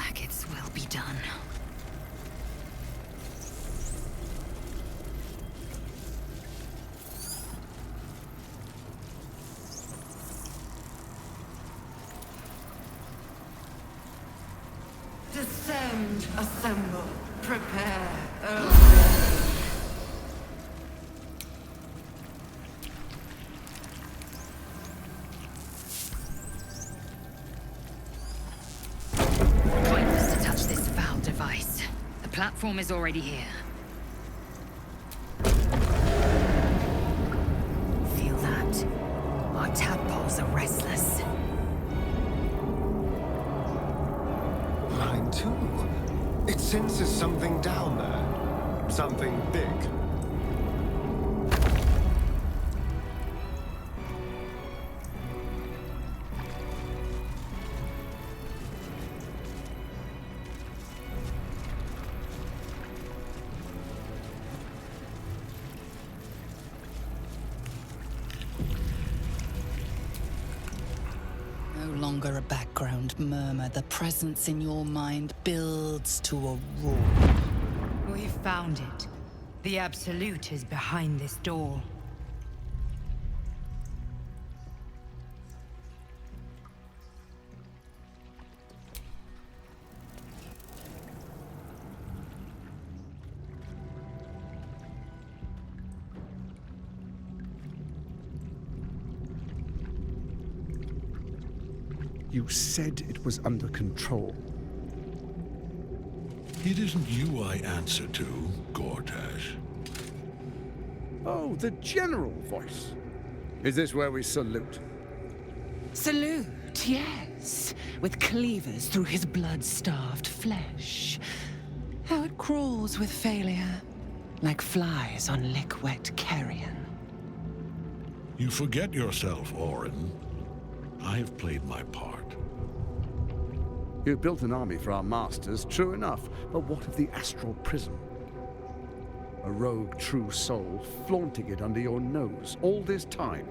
Blackets will be done. Descend, assemble, prepare, obey. Pointless to touch this foul device. The platform is already here. Feel that? Our tadpoles are restless. Mine too. It senses something down there. Something big. No longer a background murmur. The presence in your mind builds to a roar. We found it. The Absolute is behind this door. You said it was under control. It isn't you I answer to, Gortash. Oh, the general voice. Is this where we salute? Salute, yes. With cleavers through his blood-starved flesh. How it crawls with failure, like flies on lick-wet carrion. You forget yourself, Orin. I have played my part. You built an army for our masters, true enough. But what of the astral prism? A rogue true soul flaunting it under your nose all this time.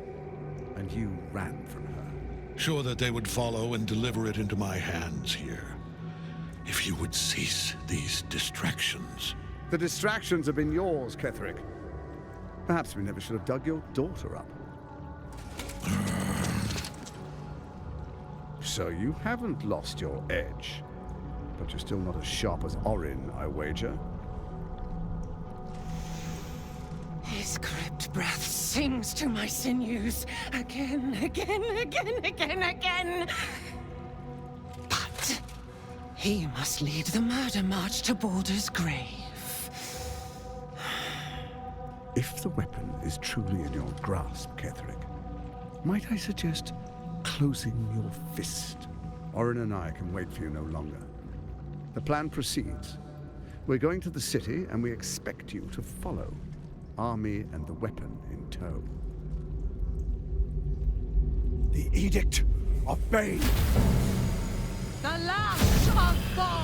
And you ran from her. Sure that they would follow and deliver it into my hands here. If you would cease these distractions. The distractions have been yours, Ketherick. Perhaps we never should have dug your daughter up. So you haven't lost your edge. But you're still not as sharp as Orin, I wager. His crypt breath sings to my sinews. Again, again, again, again, again. But he must lead the murder march to Baldur's grave. If the weapon is truly in your grasp, Ketherick, might I suggest closing your fist? Orin and I can wait for you no longer. The plan proceeds. We're going to the city, and we expect you to follow. Army and the weapon in tow. The Edict of Bane! The Lash of Thor!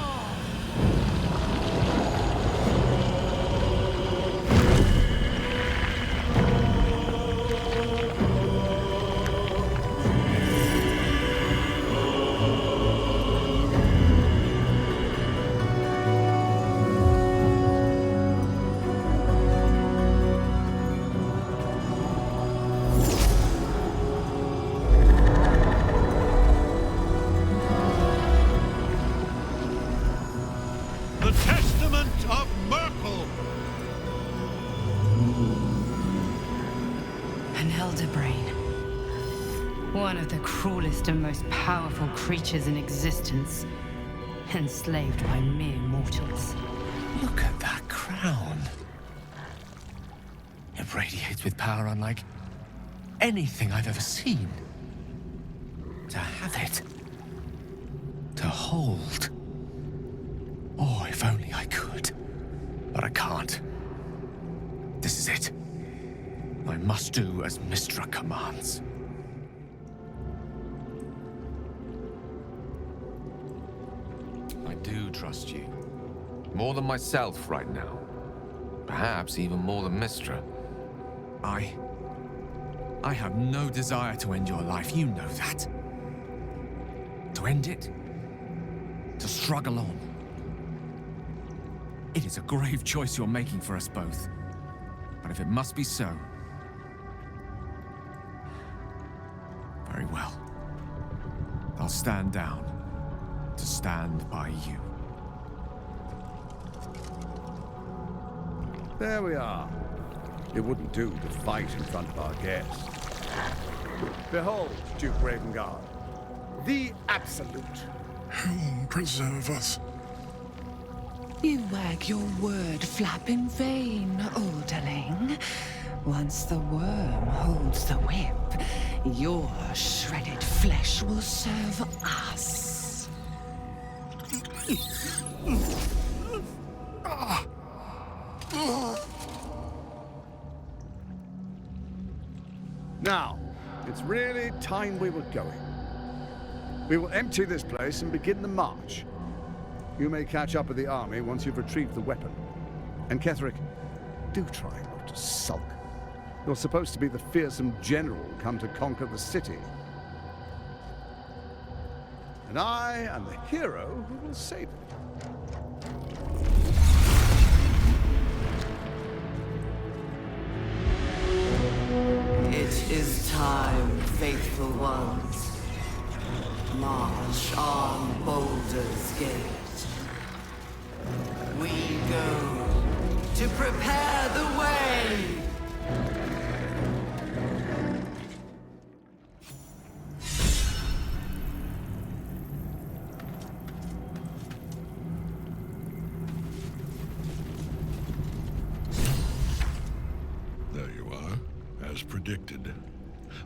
The Testament of Merkel! An elder brain. One of the cruelest and most powerful creatures in existence. Enslaved by mere mortals. Look at that crown. It radiates with power unlike anything I've ever seen. To have it. To hold. Oh, if only I could. But I can't. This is it. I must do as Mystra commands. I do trust you. More than myself right now. Perhaps even more than Mystra. I have no desire to end your life, you know that. To end it to struggle on. It is a grave choice you're making for us both. But if it must be so, very well. I'll stand down to stand by you. There we are. It wouldn't do to fight in front of our guests. Behold, Duke Ravengard, the Absolute. Heaven preserve us. You wag your word flap in vain, Alderling. Once the worm holds the whip, your shredded flesh will serve us. Now, it's really time we were going. We will empty this place and begin the march. You may catch up with the army once you've retrieved the weapon. And Ketheric, do try not to sulk. You're supposed to be the fearsome general come to conquer the city. And I am the hero who will save it. It is time, faithful ones. March on Baldur's Gate. We go to prepare the way! There you are, as predicted.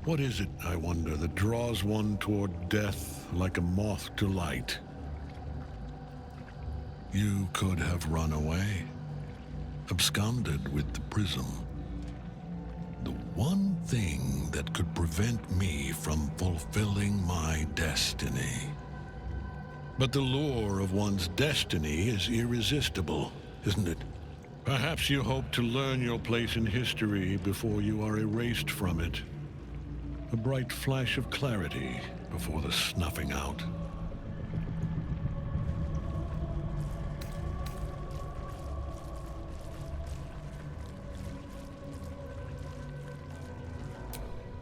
What is it, I wonder, that draws one toward death like a moth to light? You could have run away, absconded with the prism. The one thing that could prevent me from fulfilling my destiny. But the lure of one's destiny is irresistible, isn't it? Perhaps you hope to learn your place in history before you are erased from it. A bright flash of clarity before the snuffing out.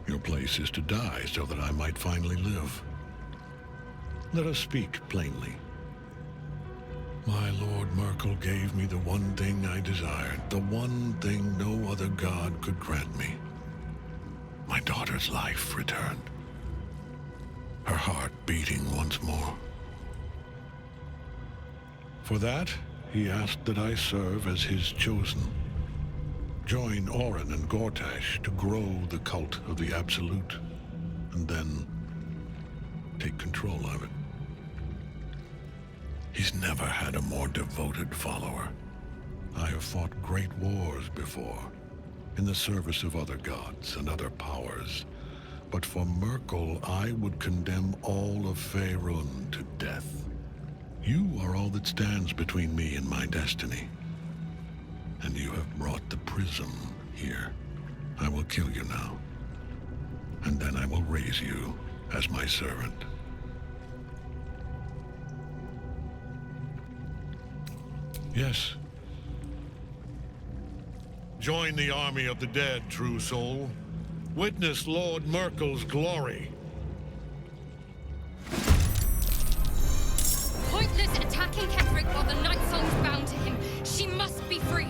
Your place is to die so that I might finally live. Let us speak plainly. My Lord Merkel gave me the one thing I desired, the one thing no other god could grant me. My daughter's life returned. Her heart beating once more. For that, he asked that I serve as his chosen. Join Orin and Gortash to grow the cult of the Absolute, and then take control of it. He's never had a more devoted follower. I have fought great wars before, in the service of other gods and other powers. But for Merkel, I would condemn all of Faerun to death. You are all that stands between me and my destiny. And you have brought the prism here. I will kill you now. And then I will raise you as my servant. Yes. Join the army of the dead, true soul. Witness Lord Merkel's glory. Pointless attacking Ketheric while the Night Song's bound to him. She must be freed.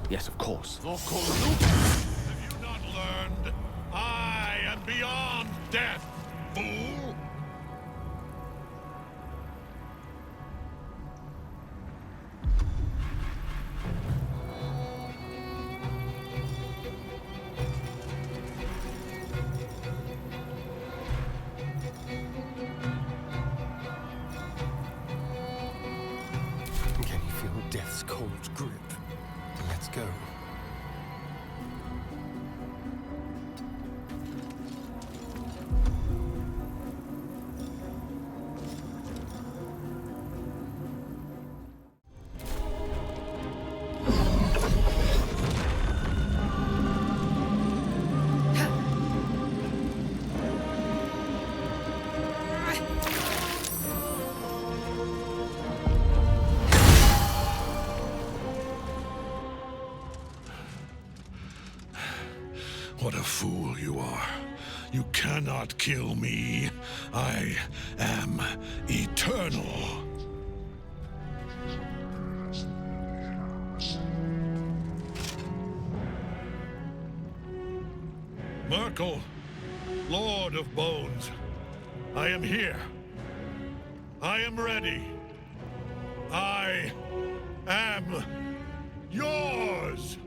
Yes, of course. Have you not learned? I am beyond death, fool! Can you feel death's cold grip? Let's go. What a fool you are. You cannot kill me. I am eternal. Myrkul, Lord of Bones, I am here. I am ready. I am yours.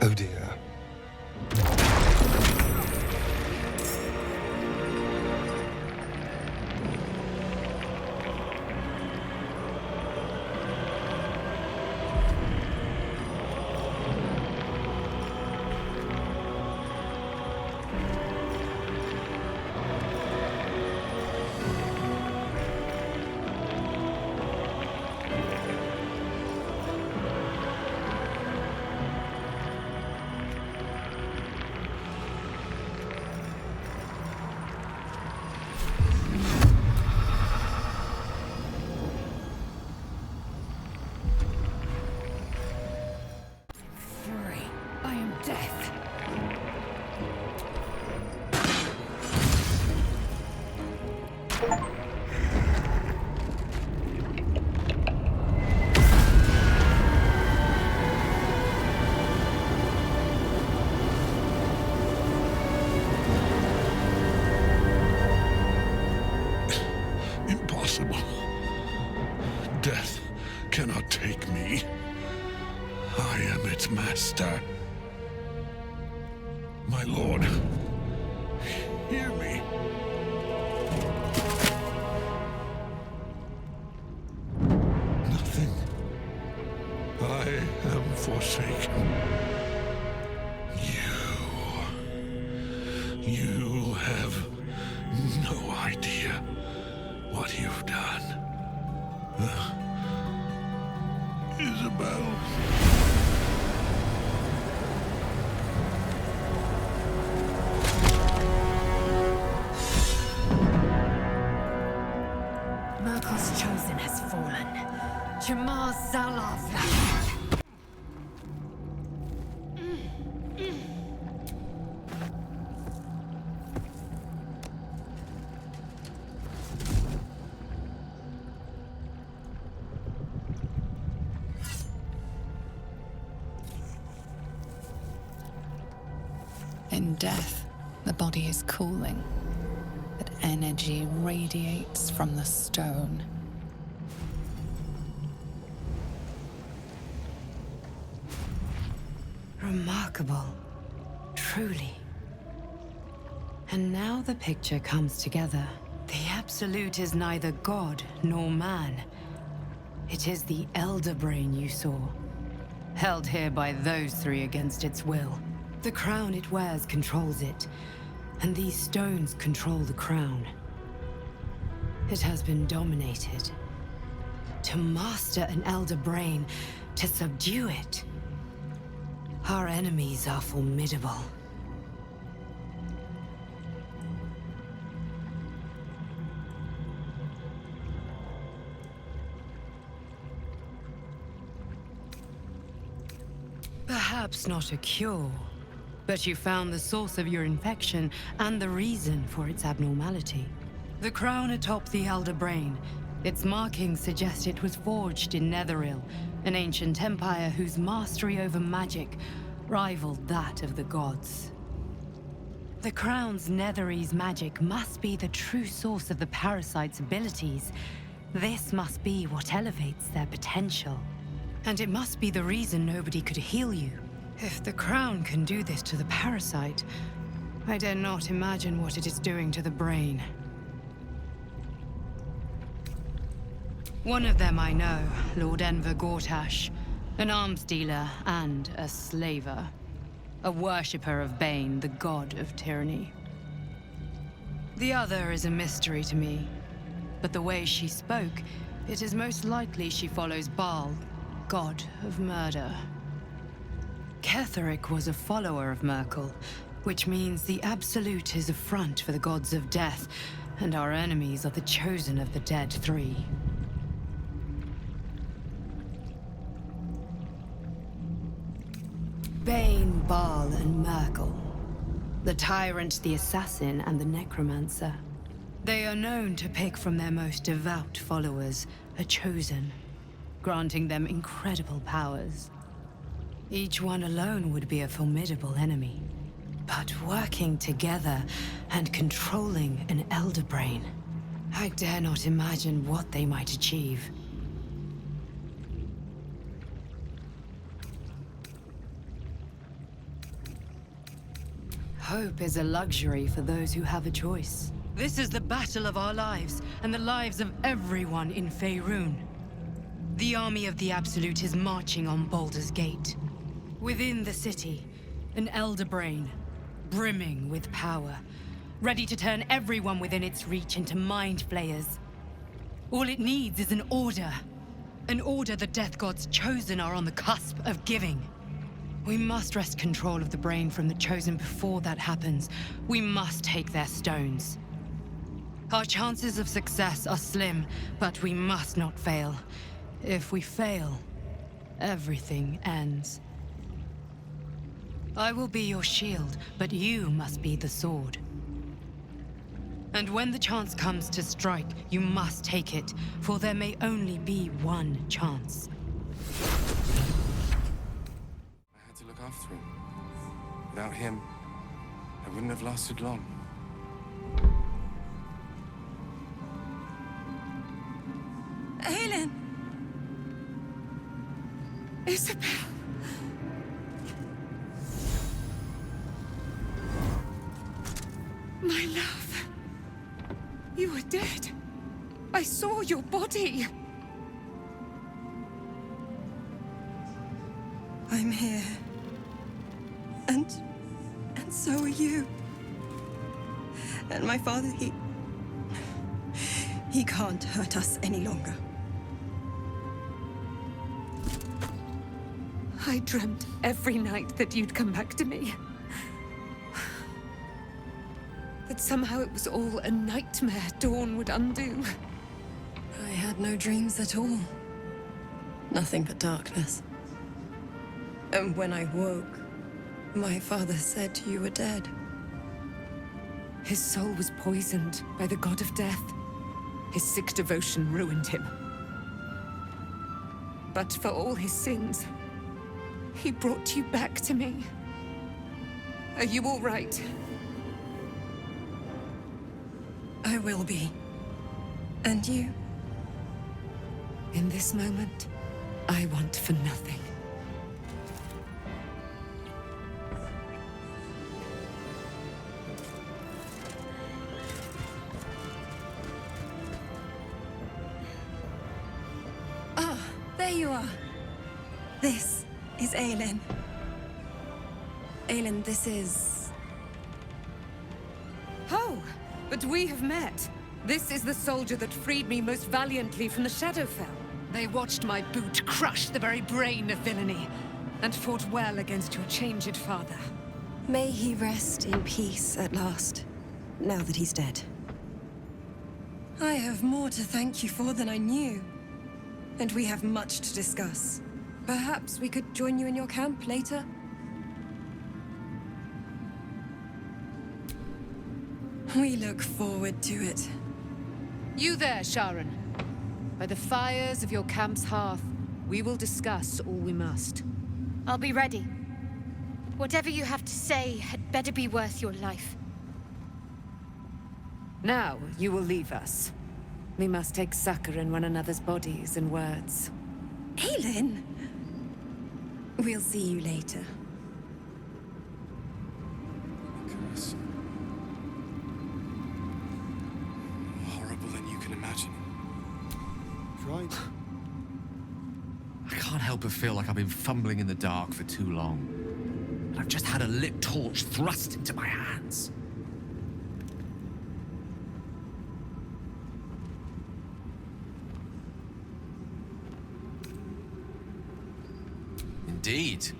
Oh dear. Death cannot take me. I am its master. My lord, hear me. Nothing. I am forsaken. You have no idea what you've done. Isabel. Myrkul's chosen has fallen. Jamar Zalav. death, the body is cooling, but energy radiates from the stone. Remarkable. Truly. And now the picture comes together. The Absolute is neither god nor man. It is the Elder Brain you saw, held here by those three against its will. The crown it wears controls it, and these stones control the crown. It has been dominated. To master an Elder Brain, to subdue it. Our enemies are formidable. Perhaps not a cure, but you found the source of your infection and the reason for its abnormality. The crown atop the Elder Brain. Its markings suggest it was forged in Netheril, an ancient empire whose mastery over magic rivaled that of the gods. The crown's Netherese magic must be the true source of the parasite's abilities. This must be what elevates their potential. And it must be the reason nobody could heal you. If the crown can do this to the parasite, I dare not imagine what it is doing to the brain. One of them I know, Lord Enver Gortash, an arms dealer and a slaver. A worshipper of Bane, the god of tyranny. The other is a mystery to me, but the way she spoke, it is most likely she follows Baal, god of murder. Ketheric was a follower of Merkel, which means the Absolute is a front for the gods of death, and our enemies are the chosen of the Dead Three. Bane, Baal, and Merkel. The tyrant, the assassin, and the necromancer. They are known to pick from their most devout followers a chosen, granting them incredible powers. Each one alone would be a formidable enemy. But working together and controlling an Elder Brain, I dare not imagine what they might achieve. Hope is a luxury for those who have a choice. This is the battle of our lives, and the lives of everyone in Faerun. The army of the Absolute is marching on Baldur's Gate. Within the city, an Elder Brain, brimming with power, ready to turn everyone within its reach into mind flayers. All it needs is an order the Death God's chosen are on the cusp of giving. We must wrest control of the brain from the chosen before that happens. We must take their stones. Our chances of success are slim, but we must not fail. If we fail, everything ends. I will be your shield, but you must be the sword. And when the chance comes to strike, you must take it, for there may only be one chance. I had to look after him. Without him, I wouldn't have lasted long. Helen! Isabel! My love. You were dead. I saw your body. I'm here. And so are you. And my father, he can't hurt us any longer. I dreamt every night that you'd come back to me. That somehow it was all a nightmare Dawn would undo. I had no dreams at all. Nothing but darkness. And when I woke, my father said you were dead. His soul was poisoned by the god of death. His sick devotion ruined him. But for all his sins, he brought you back to me. Are you all right? I will be. And you? In this moment, I want for nothing. Ah, there you are. This is Aelin. Aelin, this is... Oh, but we have met. This is the soldier that freed me most valiantly from the Shadowfell. They watched my boot crush the very brain of villainy, and fought well against your changed father. May he rest in peace at last, now that he's dead. I have more to thank you for than I knew. And we have much to discuss. Perhaps we could join you in your camp later? We look forward to it. You there, Sharon. By the fires of your camp's hearth, we will discuss all we must. I'll be ready. Whatever you have to say had better be worth your life. Now, you will leave us. We must take succor in one another's bodies and words. Aelin! We'll see you later. Curse. More horrible than you can imagine. Right. I can't help but feel like I've been fumbling in the dark for too long. And I've just had a lit torch thrust into my hands. Indeed.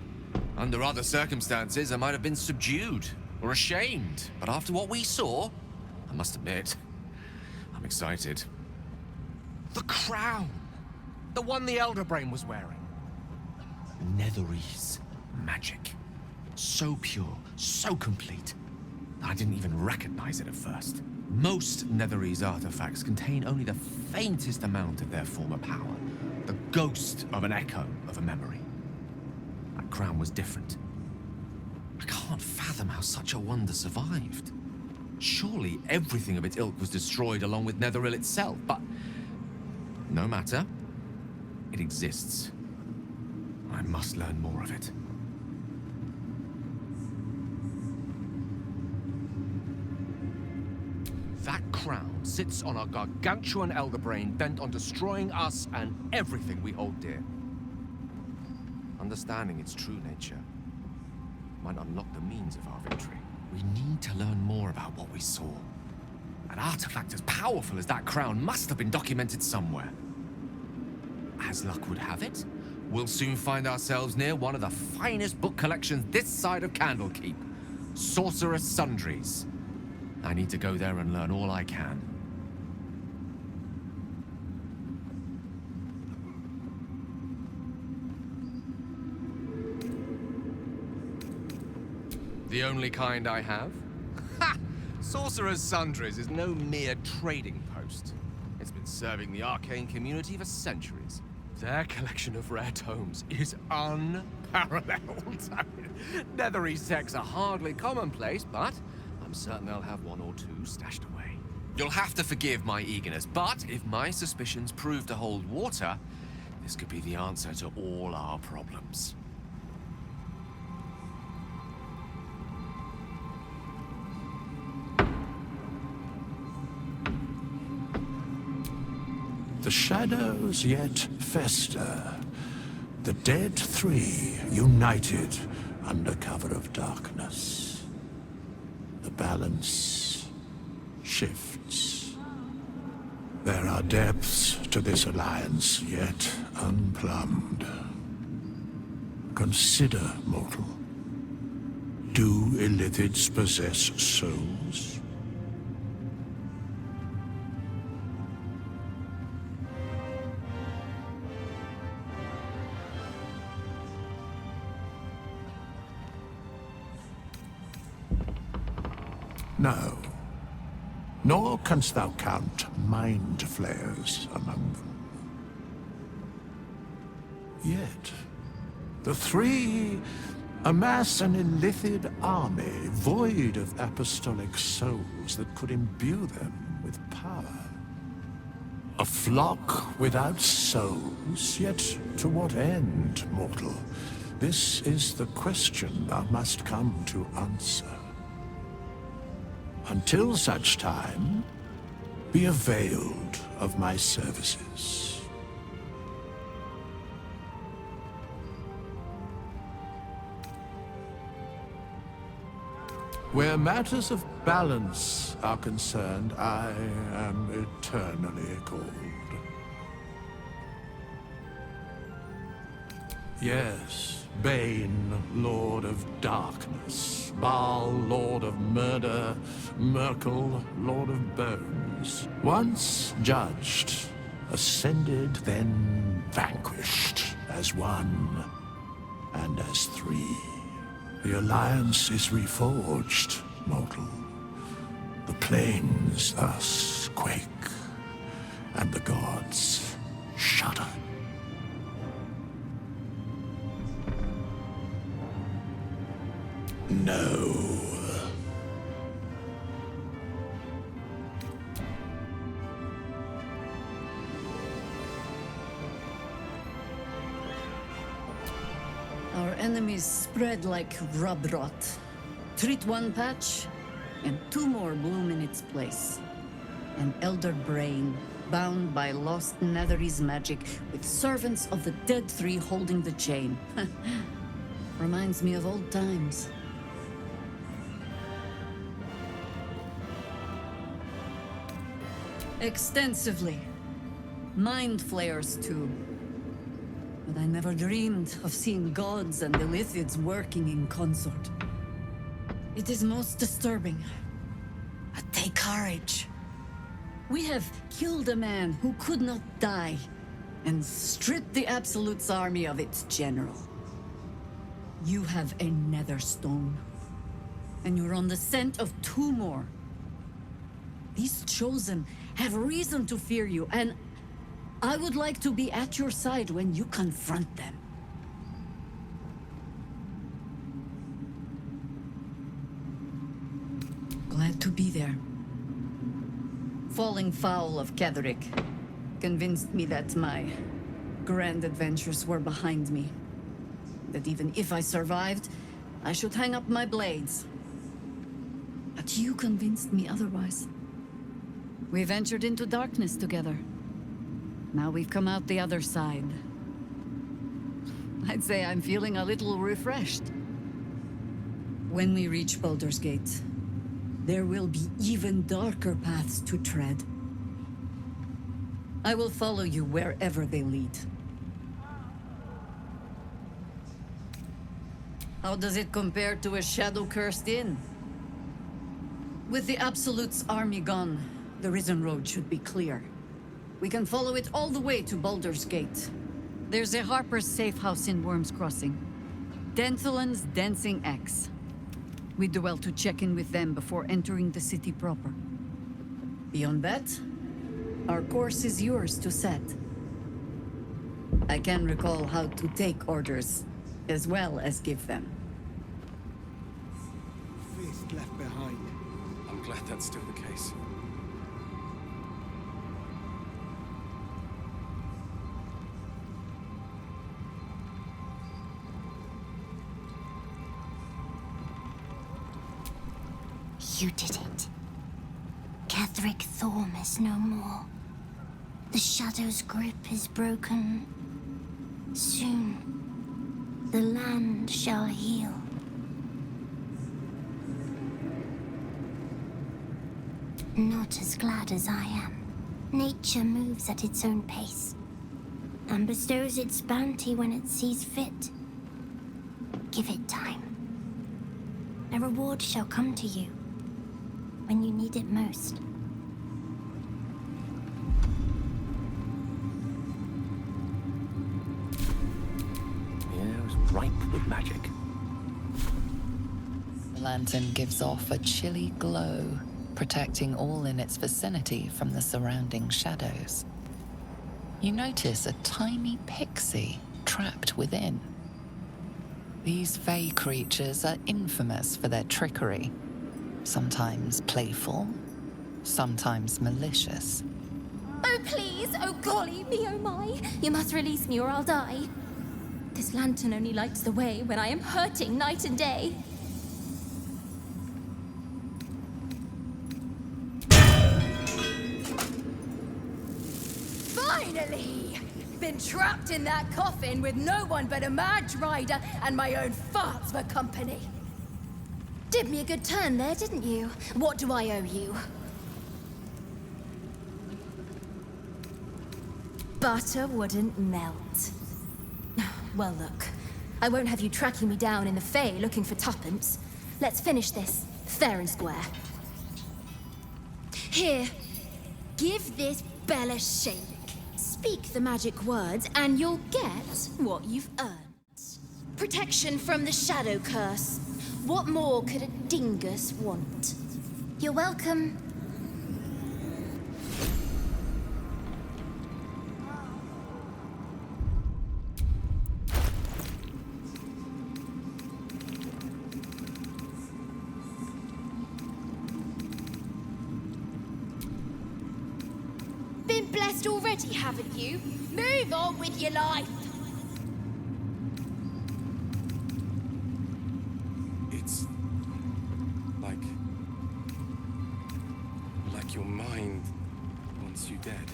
Under other circumstances, I might have been subdued or ashamed. But after what we saw, I must admit, I'm excited. The crown! The one the Elder Brain was wearing. Netherese magic. So pure, so complete, that I didn't even recognize it at first. Most Netherese artifacts contain only the faintest amount of their former power. The ghost of an echo of a memory. That crown was different. I can't fathom how such a wonder survived. Surely everything of its ilk was destroyed along with Netheril itself, but... no matter. It exists. I must learn more of it. That crown sits on a gargantuan elder brain bent on destroying us and everything we hold dear. Understanding its true nature might unlock the means of our victory. We need to learn more about what we saw. An artifact as powerful as that crown must have been documented somewhere. As luck would have it, we'll soon find ourselves near one of the finest book collections this side of Candlekeep. Sorcerer's Sundries. I need to go there and learn all I can. The only kind I have? Ha! Sorcerer's Sundries is no mere trading post. It's been serving the arcane community for centuries. Their collection of rare tomes is unparalleled. Netherese texts are hardly commonplace, but I'm certain they'll have one or two stashed away. You'll have to forgive my eagerness, but if my suspicions prove to hold water, this could be the answer to all our problems. The shadows yet fester. The dead three united under cover of darkness. The balance shifts. There are depths to this alliance yet unplumbed. Consider, mortal. Do Illithids possess souls? No. Nor canst thou count mind flayers among them. Yet, the three Amass an illithid army void of apostolic souls that could imbue them with power. A flock without souls, yet to what end, mortal? This is the question thou must come to answer. Until such time, be availed of my services. Where matters of balance are concerned, I am eternally cold. Yes, Bane, Lord of Darkness, Baal, Lord of Murder, Merkel, Lord of Bones. Once judged, ascended, then vanquished, as one and as three. The Alliance is reforged, mortal. The plains thus quake, and the gods shudder. No. Our enemies spread like rub rot. Treat one patch, and two more bloom in its place. An elder brain, bound by lost Netherese magic, with servants of the Dead Three holding the chain. Reminds me of old times. Extensively. Mind flayers, too. But I never dreamed of seeing gods and illithids working in consort. It is most disturbing. But take courage. We have killed a man who could not die, and stripped the Absolute's army of its general. You have a nether stone, and you're on the scent of two more. These Chosen have reason to fear you, and I would like to be at your side when you confront them. Glad to be there. Falling foul of Ketheric convinced me that my grand adventures were behind me. That even if I survived, I should hang up my blades. But you convinced me otherwise. We ventured into darkness together. Now we've come out the other side. I'd say I'm feeling a little refreshed. When we reach Baldur's Gate, there will be even darker paths to tread. I will follow you wherever they lead. How does it compare to a shadow-cursed inn? With the Absolute's army gone, the Risen Road should be clear. We can follow it all the way to Baldur's Gate. There's a Harper's safe house in Worm's Crossing. Denthalan's Dancing Axe. We'd do well to check in with them before entering the city proper. Beyond that, our course is yours to set. I can recall how to take orders, as well as give them. Fist left behind. I'm glad that's still the case. You did it. Ketheric Thorm is no more. The Shadow's grip is broken. Soon, the land shall heal. Not as glad as I am. Nature moves at its own pace, and bestows its bounty when it sees fit. Give it time. A reward shall come to you when you need it most. The air is ripe with magic. The lantern gives off a chilly glow, protecting all in its vicinity from the surrounding shadows. You notice a tiny pixie trapped within. These Fey creatures are infamous for their trickery. Sometimes playful, sometimes malicious. Oh, please! Oh, golly me, oh my! You must release me or I'll die. This lantern only lights the way when I am hurting night and day. Finally! Been trapped in that coffin with no one but a mad rider and my own farts for company. Did me a good turn there, didn't you? What do I owe you? Butter wouldn't melt. Well, look. I won't have you tracking me down in the Fae looking for tuppence. Let's finish this, fair and square. Here. Give this bell a shake. Speak the magic words, and you'll get what you've earned. Protection from the shadow curse. What more could a dingus want? You're welcome. Been blessed already, haven't you? Move on with your life. It's like your mind wants you dead.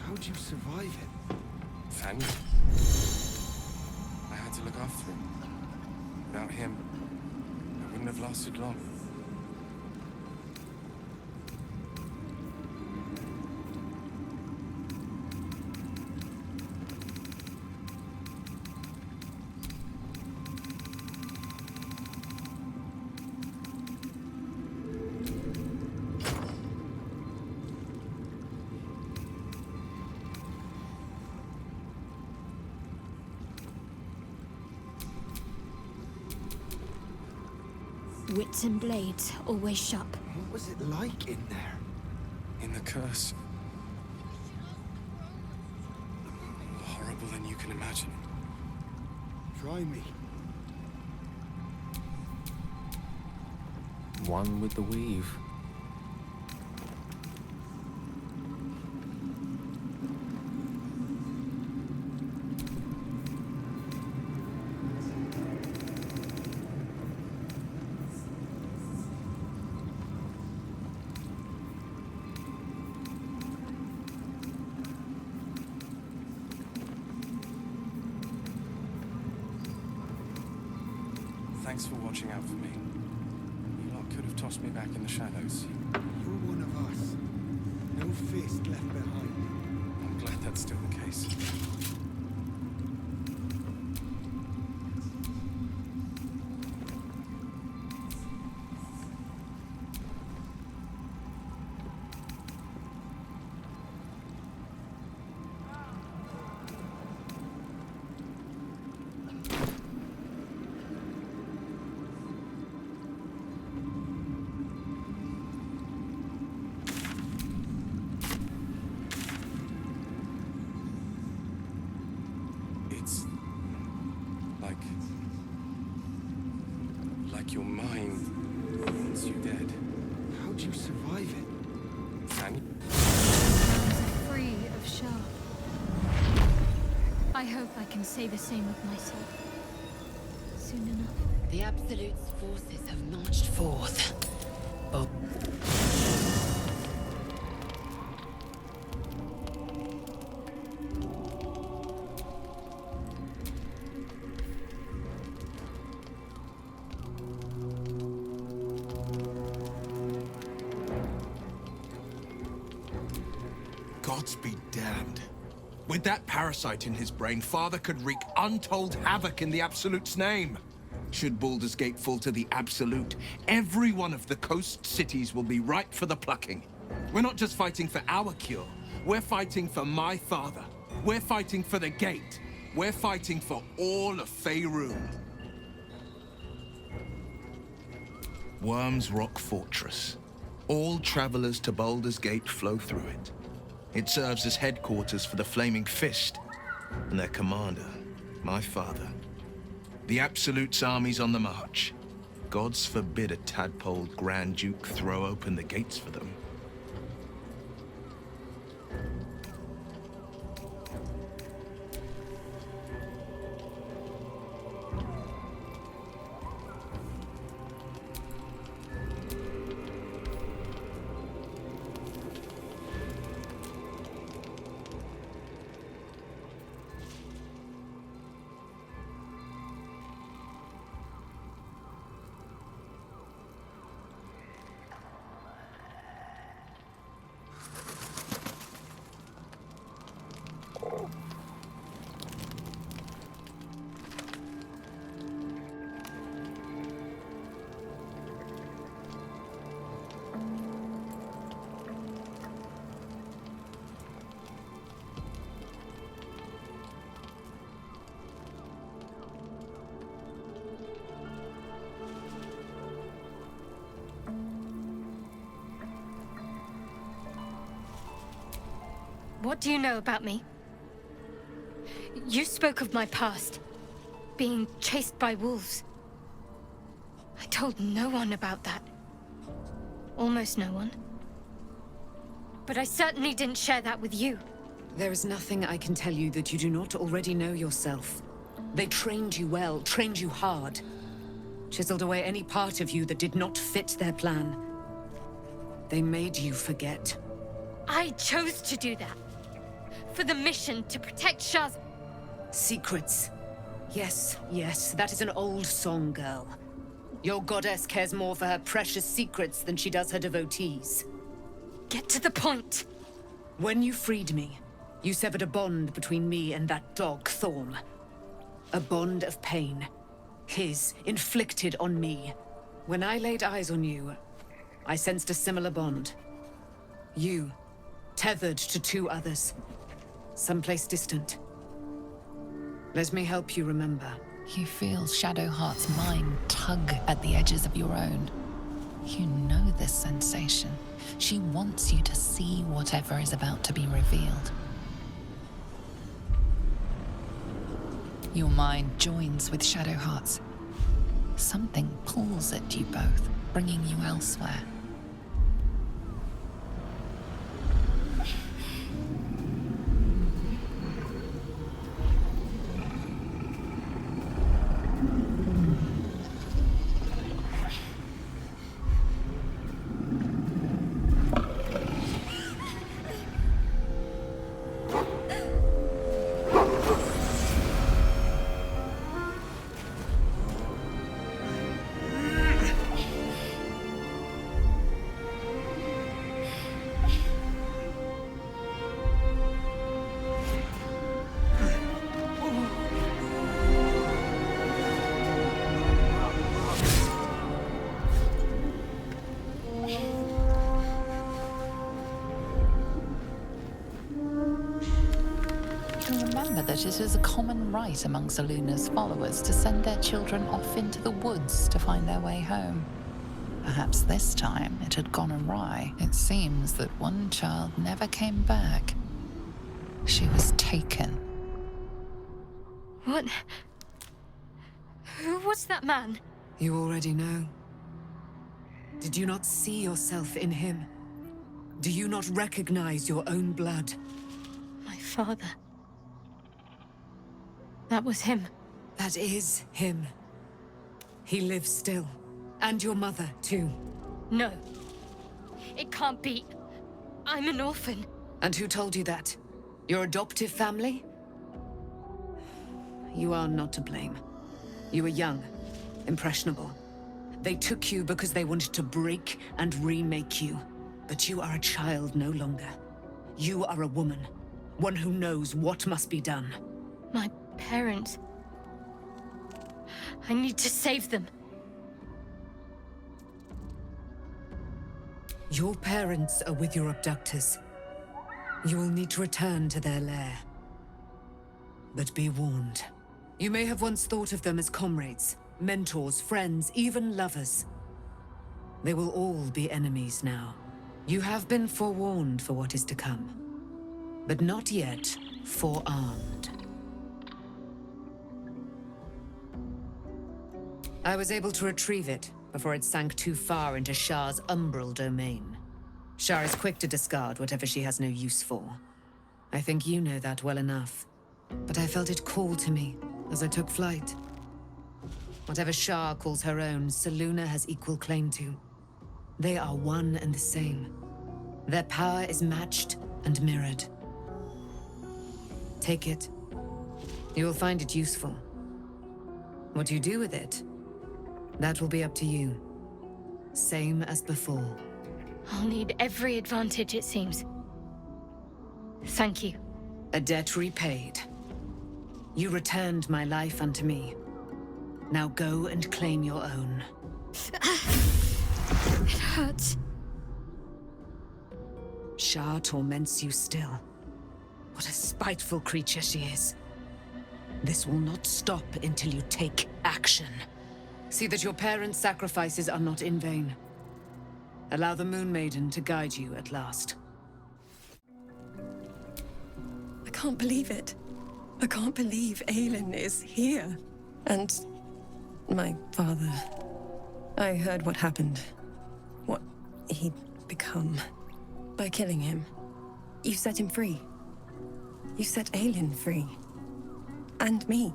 How'd you survive it? Fanny. I had to look after him. Without him, I wouldn't have lasted long. Wits and blades, always sharp. What was it like in there? In the curse. More horrible than you can imagine. Try me. One with the weave. Thanks for watching out for me. You lot could have tossed me back in the shadows. You're one of us. No fist left behind. I'm glad that's still the case. It's like your mind wants you dead. How'd you survive it? Fanny? Free of sharp. I hope I can say the same of myself. Soon enough. The Absolute's forces have marched forth. Gods be damned. With that parasite in his brain, Father could wreak untold havoc in the Absolute's name. Should Baldur's Gate fall to the Absolute, every one of the coast cities will be ripe for the plucking. We're not just fighting for our cure. We're fighting for my father. We're fighting for the Gate. We're fighting for all of Faerun. Worm's Rock Fortress. All travelers to Baldur's Gate flow through it. It serves as headquarters for the Flaming Fist, and their commander, my father. The Absolute's army's on the march. Gods forbid a tadpole Grand Duke throw open the gates for them. What do you know about me? You spoke of my past, being chased by wolves. I told no one about that. Almost no one. But I certainly didn't share that with you. There is nothing I can tell you that you do not already know yourself. They trained you well, trained you hard. Chiseled away any part of you that did not fit their plan. They made you forget. I chose to do that. For the mission to protect Shaz. Secrets. Yes, yes, that is an old song, girl. Your goddess cares more for her precious secrets than she does her devotees. Get to the point. When you freed me, you severed a bond between me and that dog, Thorm. A bond of pain. His, inflicted on me. When I laid eyes on you, I sensed a similar bond. You, tethered to two others. Someplace distant. Let me help you remember. You feel Shadowheart's mind tug at the edges of your own. You know this sensation. She wants you to see whatever is about to be revealed. Your mind joins with Shadowheart's. Something pulls at you both, bringing you elsewhere. That it is a common right among Zeluna's followers to send their children off into the woods to find their way home. Perhaps this time it had gone awry. It seems that one child never came back. She was taken. What? Who was that man? You already know. Did you not see yourself in him? Do you not recognize your own blood? My father. That was him. That is him. He lives still. And your mother, too. No. It can't be. I'm an orphan. And who told you that? Your adoptive family? You are not to blame. You were young, impressionable. They took you because they wanted to break and remake you. But you are a child no longer. You are a woman. One who knows what must be done. My parents. I need to save them. Your parents are with your abductors. You will need to return to their lair. But be warned. You may have once thought of them as comrades, mentors, friends, even lovers. They will all be enemies now. You have been forewarned for what is to come, but not yet forearmed. I was able to retrieve it before it sank too far into Shah's umbral domain. Shah is quick to discard whatever she has no use for. I think you know that well enough. But I felt it call to me as I took flight. Whatever Shah calls her own, Selûne has equal claim to. They are one and the same. Their power is matched and mirrored. Take it. You will find it useful. What you do with it, that will be up to you. Same as before. I'll need every advantage, it seems. Thank you. A debt repaid. You returned my life unto me. Now go and claim your own. It hurts. Shah torments you still. What a spiteful creature she is. This will not stop until you take action. See that your parents' sacrifices are not in vain. Allow the Moon Maiden to guide you at last. I can't believe it. I can't believe Aelin is here. And my father. I heard what happened. What he'd become. By killing him. You set him free. You set Aelin free. And me.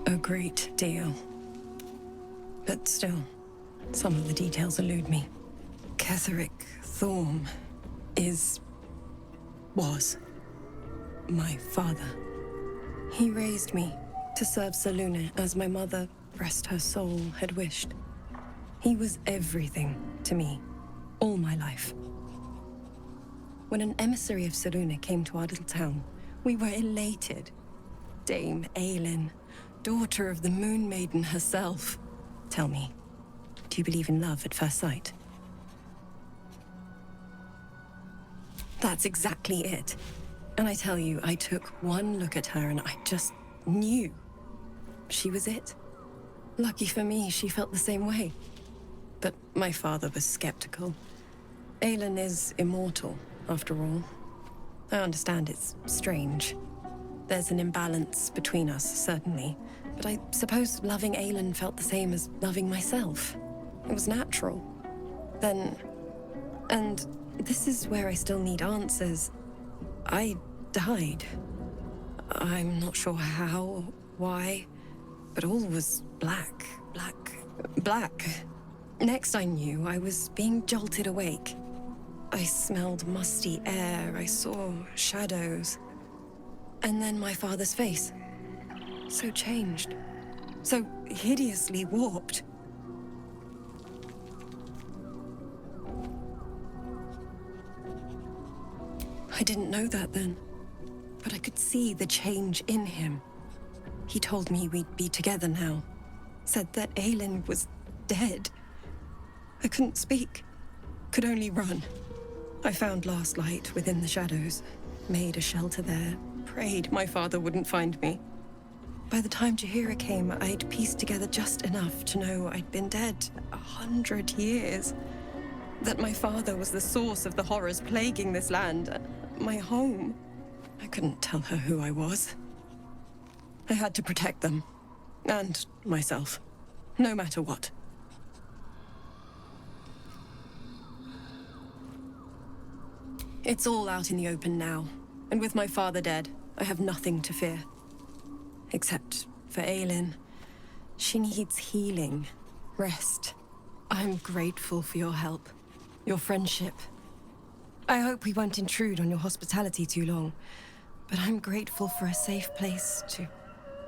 A great deal. But still, some of the details elude me. Ketheric Thorm was my father. He raised me to serve Selûne as my mother, rest her soul, had wished. He was everything to me, all my life. When an emissary of Selûne came to our little town, we were elated. Dame Aelin, daughter of the Moon Maiden herself. Tell me, do you believe in love at first sight? That's exactly it. And I tell you, I took one look at her and I just knew she was it. Lucky for me, she felt the same way. But my father was skeptical. Aelin is immortal, after all. I understand it's strange. There's an imbalance between us, certainly. But I suppose loving Aelin felt the same as loving myself. It was natural. Then... and this is where I still need answers. I died. I'm not sure how, why, but all was black. Next I knew, I was being jolted awake. I smelled musty air, I saw shadows. And then my father's face. So changed. So hideously warped. I didn't know that then, but I could see the change in him. He told me we'd be together now. Said that Aelin was dead. I couldn't speak. Could only run. I found last light within the shadows. Made a shelter there. Prayed my father wouldn't find me. By the time Jaheira came, I'd pieced together just enough to know I'd been dead 100 years. That my father was the source of the horrors plaguing this land. My home. I couldn't tell her who I was. I had to protect them. And myself. No matter what. It's all out in the open now. And with my father dead, I have nothing to fear. Except for Aelin. She needs healing. Rest. I'm grateful for your help. Your friendship. I hope we won't intrude on your hospitality too long. But I'm grateful for a safe place to...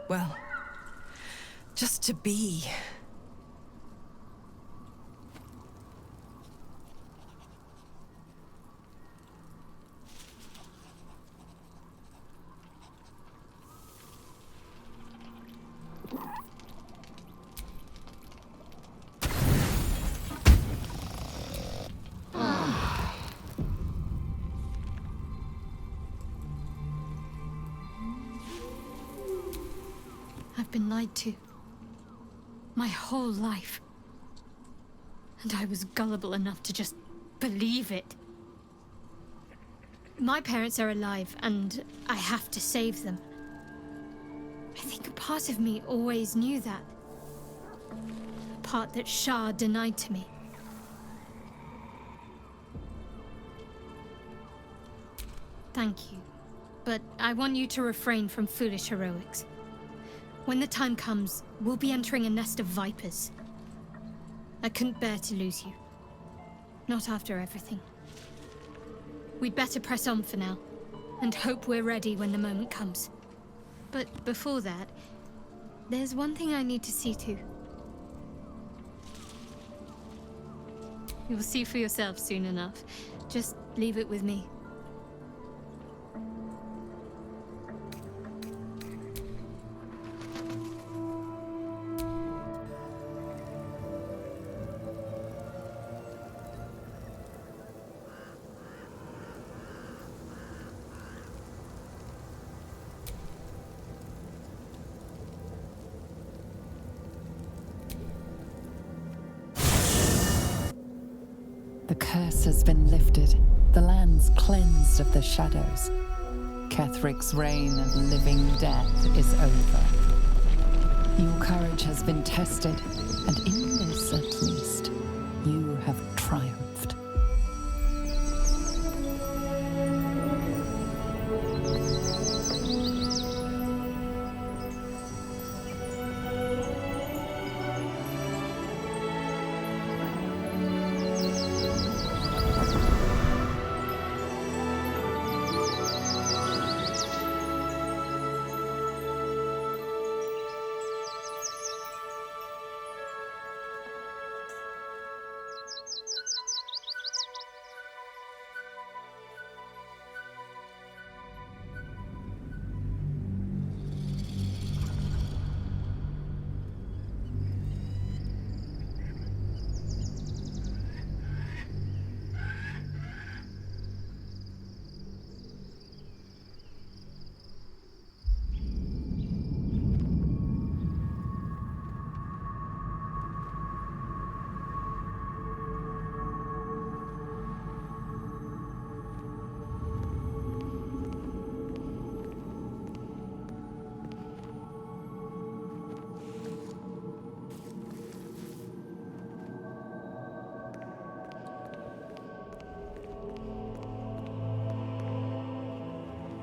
well... just to be. I've been lied to. My whole life. And I was gullible enough to just believe it. My parents are alive, and I have to save them. think a part of me always knew that. A part that Shah denied to me. Thank you. But I want you to refrain from foolish heroics. When the time comes, we'll be entering a nest of vipers. I couldn't bear to lose you. Not after everything. We'd better press on for now, and hope we're ready when the moment comes. But before that, there's one thing I need to see to. You'll see for yourself soon enough. Just leave it with me. The curse has been lifted, the land's cleansed of the shadows. Kethric's reign of living death is over. Your courage has been tested, and in this at least, you have triumphed.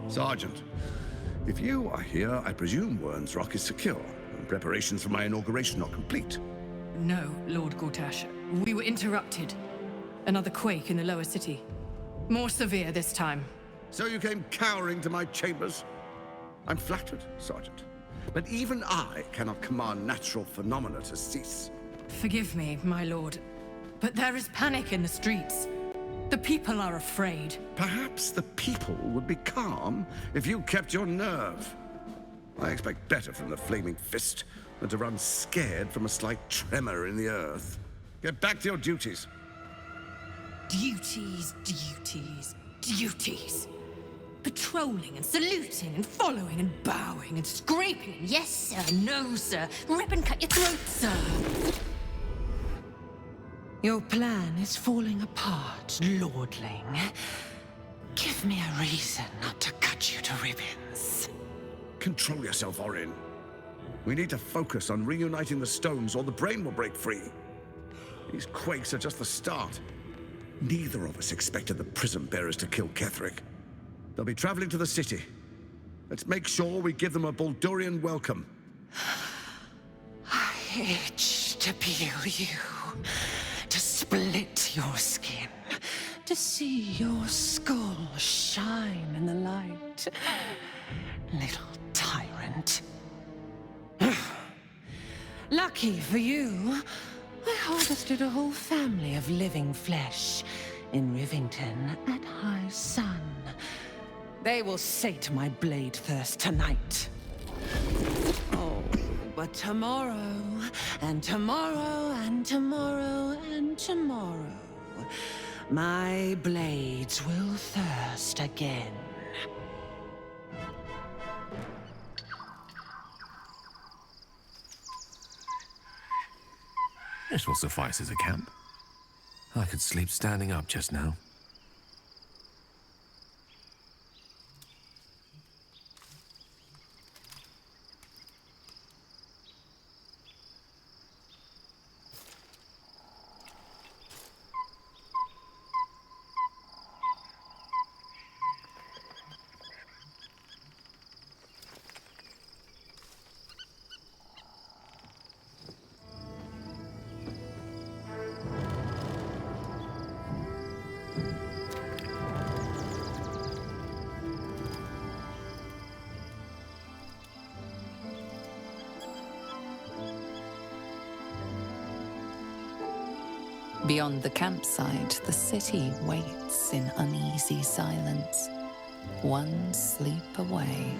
Sergeant, if you are here, I presume Wern's Rock is secure, and preparations for my inauguration are complete. No, Lord Gortash. We were interrupted. Another quake in the lower city. More severe this time. So you came cowering to my chambers? I'm flattered, Sergeant. But even I cannot command natural phenomena to cease. Forgive me, my lord, but there is panic in the streets. The people are afraid. Perhaps the people would be calm if you kept your nerve. I expect better from the Flaming Fist than to run scared from a slight tremor in the earth. Get back to your duties. Duties, duties, duties. Patrolling and saluting and following and bowing and scraping. Yes, sir. No, sir. Rip and cut your throat, sir. Your plan is falling apart, Lordling. Give me a reason not to cut you to ribbons. Control yourself, Orin. We need to focus on reuniting the stones or the brain will break free. These quakes are just the start. Neither of us expected the Prism Bearers to kill Ketheric. They'll be traveling to the city. Let's make sure we give them a Baldurian welcome. I itch to peel you, to split your skin, to see your skull shine in the light. Little tyrant. Lucky for you, I harvested a whole family of living flesh in Rivington at high sun. They will sate my blade thirst tonight. Oh, but tomorrow, and tomorrow, and tomorrow, and tomorrow, my blades will thirst again. This will suffice as a camp. I could sleep standing up just now. Beyond the campsite, the city waits in uneasy silence, one sleep away.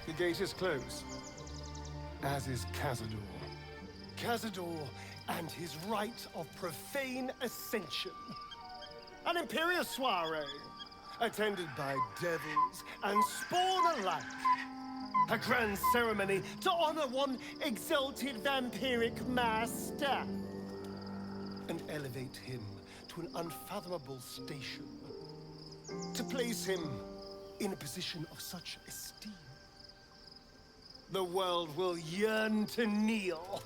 The gate is closed, as is Cazador. Cazador and his rite of profane ascension. An imperial soiree, attended by devils and spawn alike. A grand ceremony to honor one exalted vampiric master. And elevate him to an unfathomable station. To place him in a position of such esteem. The world will yearn to kneel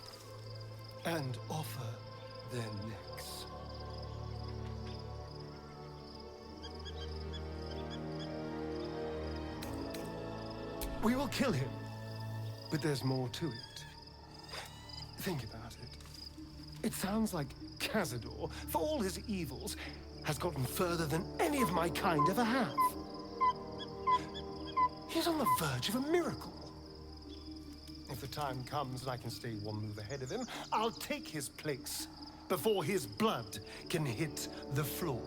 and offer their necks. We will kill him, but there's more to it. Think about it. It sounds like Cazador, for all his evils, has gotten further than any of my kind ever have. He's on the verge of a miracle. If the time comes and I can stay one move ahead of him, I'll take his place before his blood can hit the floor.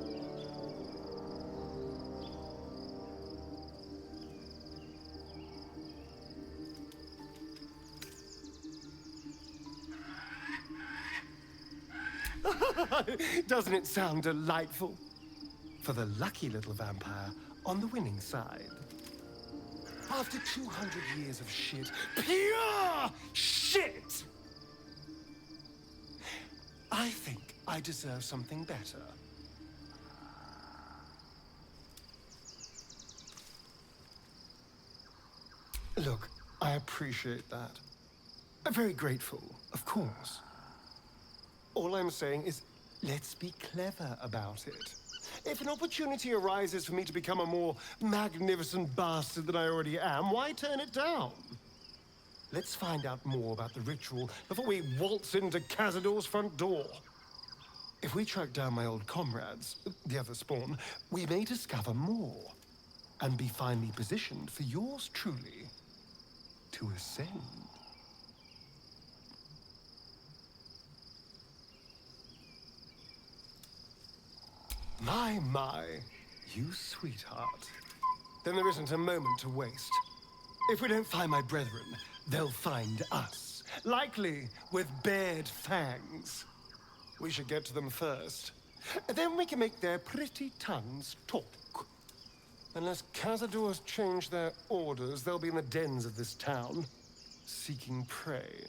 Doesn't it sound delightful? For the lucky little vampire on the winning side. After 200 years of shit, pure shit! I think I deserve something better. Look, I appreciate that. I'm very grateful, of course. All I'm saying is, let's be clever about it. If an opportunity arises for me to become a more magnificent bastard than I already am, why turn it down? Let's find out more about the ritual before we waltz into Cazador's front door. If we track down my old comrades, the other spawn, we may discover more and be finally positioned for yours truly to ascend. My, you sweetheart. Then there isn't a moment to waste. If we don't find my brethren, they'll find us. Likely with bared fangs. We should get to them first. Then we can make their pretty tongues talk. Unless Cazadors change their orders, they'll be in the dens of this town, seeking prey.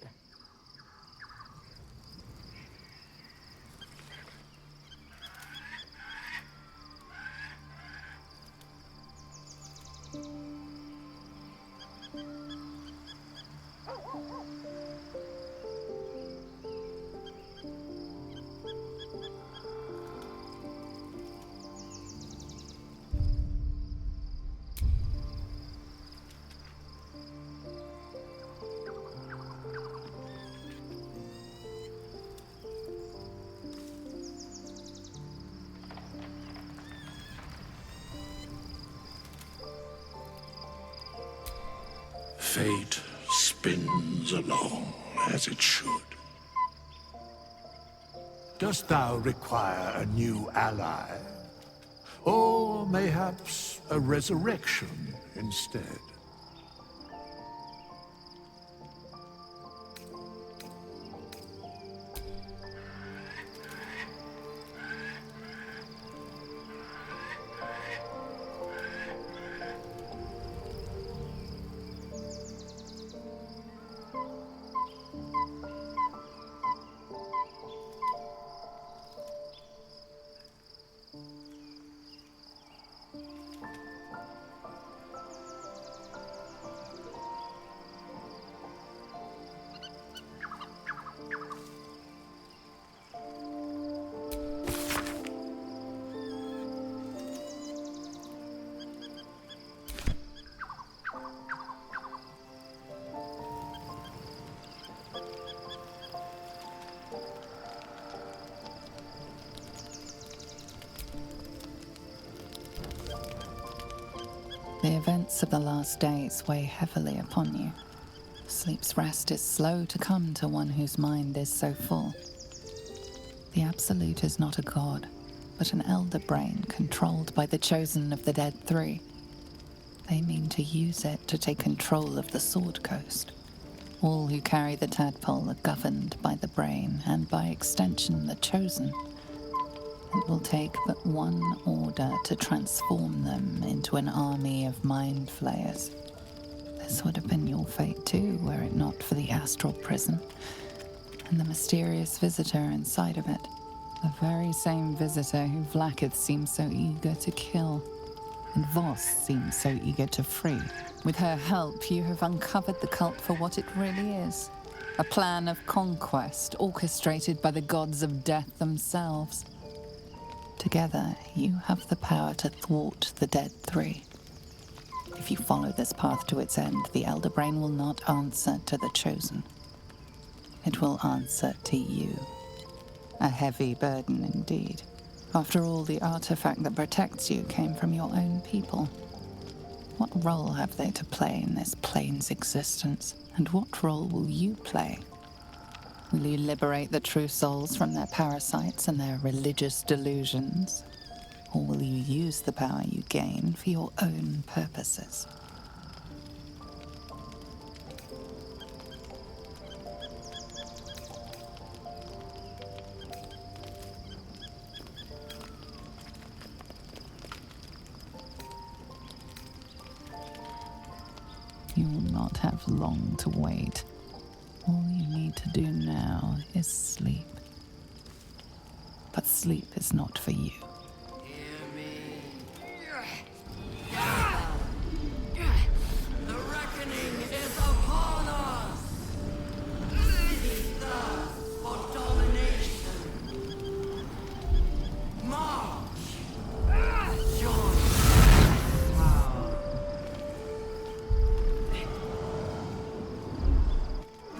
Fate spins along as it should. Dost thou require a new ally? Or mayhaps a resurrection instead? The events of the last days weigh heavily upon you. Sleep's rest is slow to come to one whose mind is so full. The Absolute is not a god, but an elder brain controlled by the chosen of the Dead Three. They mean to use it to take control of the Sword Coast. All who carry the tadpole are governed by the brain, and by extension the chosen. It will take but one order to transform them into an army of mind flayers. This would have been your fate too, were it not for the astral prison and the mysterious visitor inside of it. The very same visitor who Vlaakith seems so eager to kill, and Voss seems so eager to free. With her help, you have uncovered the cult for what it really is. A plan of conquest orchestrated by the gods of death themselves. Together, you have the power to thwart the Dead Three. If you follow this path to its end, the Elder Brain will not answer to the Chosen. It will answer to you. A heavy burden indeed. After all, the artifact that protects you came from your own people. What role have they to play in this plane's existence? And what role will you play? Will you liberate the true souls from their parasites and their religious delusions? Or will you use the power you gain for your own purposes? You will not have long to wait. All you need to do now is sleep. But sleep is not for you. The reckoning is upon us! City thirst for domination. March! Join power.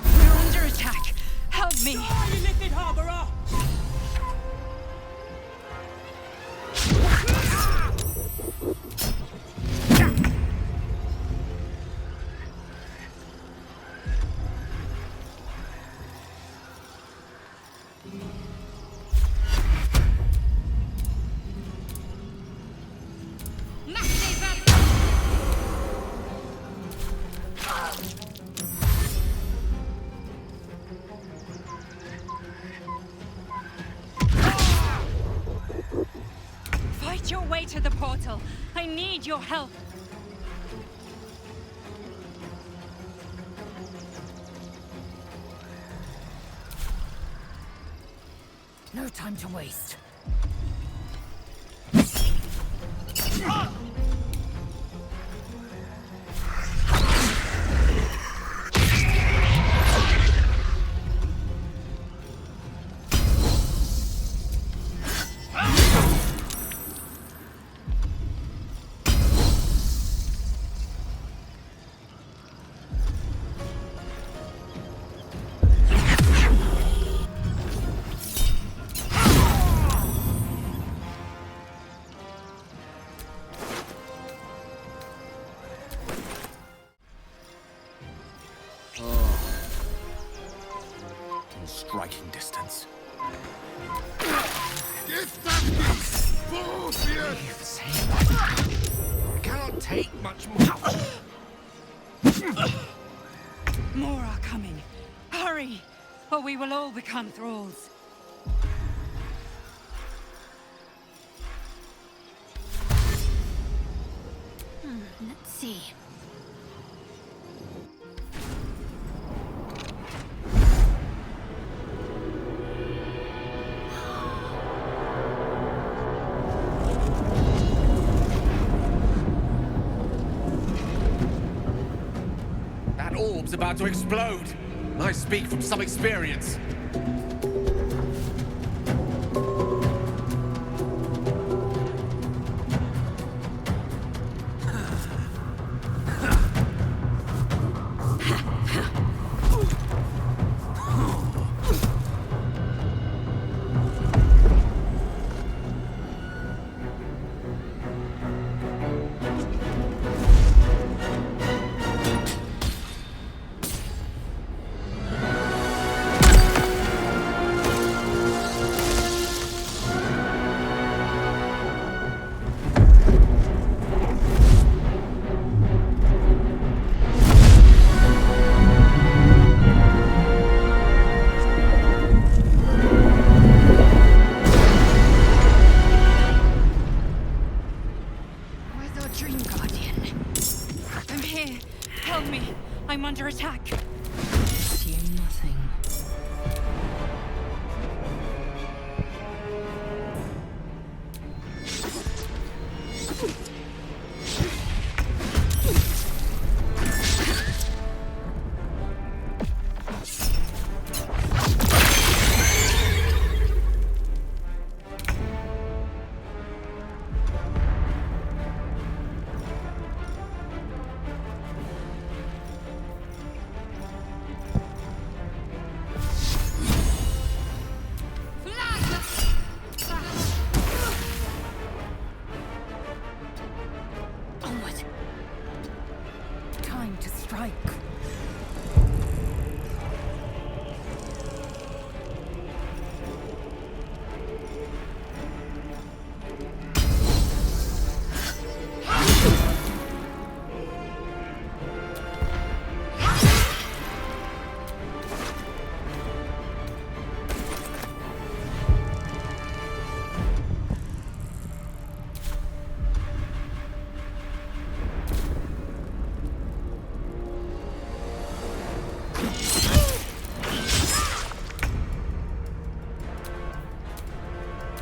We're under attack! Help me! Fight your way to the portal. I need your help. No time to waste. within striking distance. Cannot take much more. More are coming. Hurry, or we will all become thralls. Let's see. That orb's about to explode. I speak from some experience. Under attack. Fear nothing.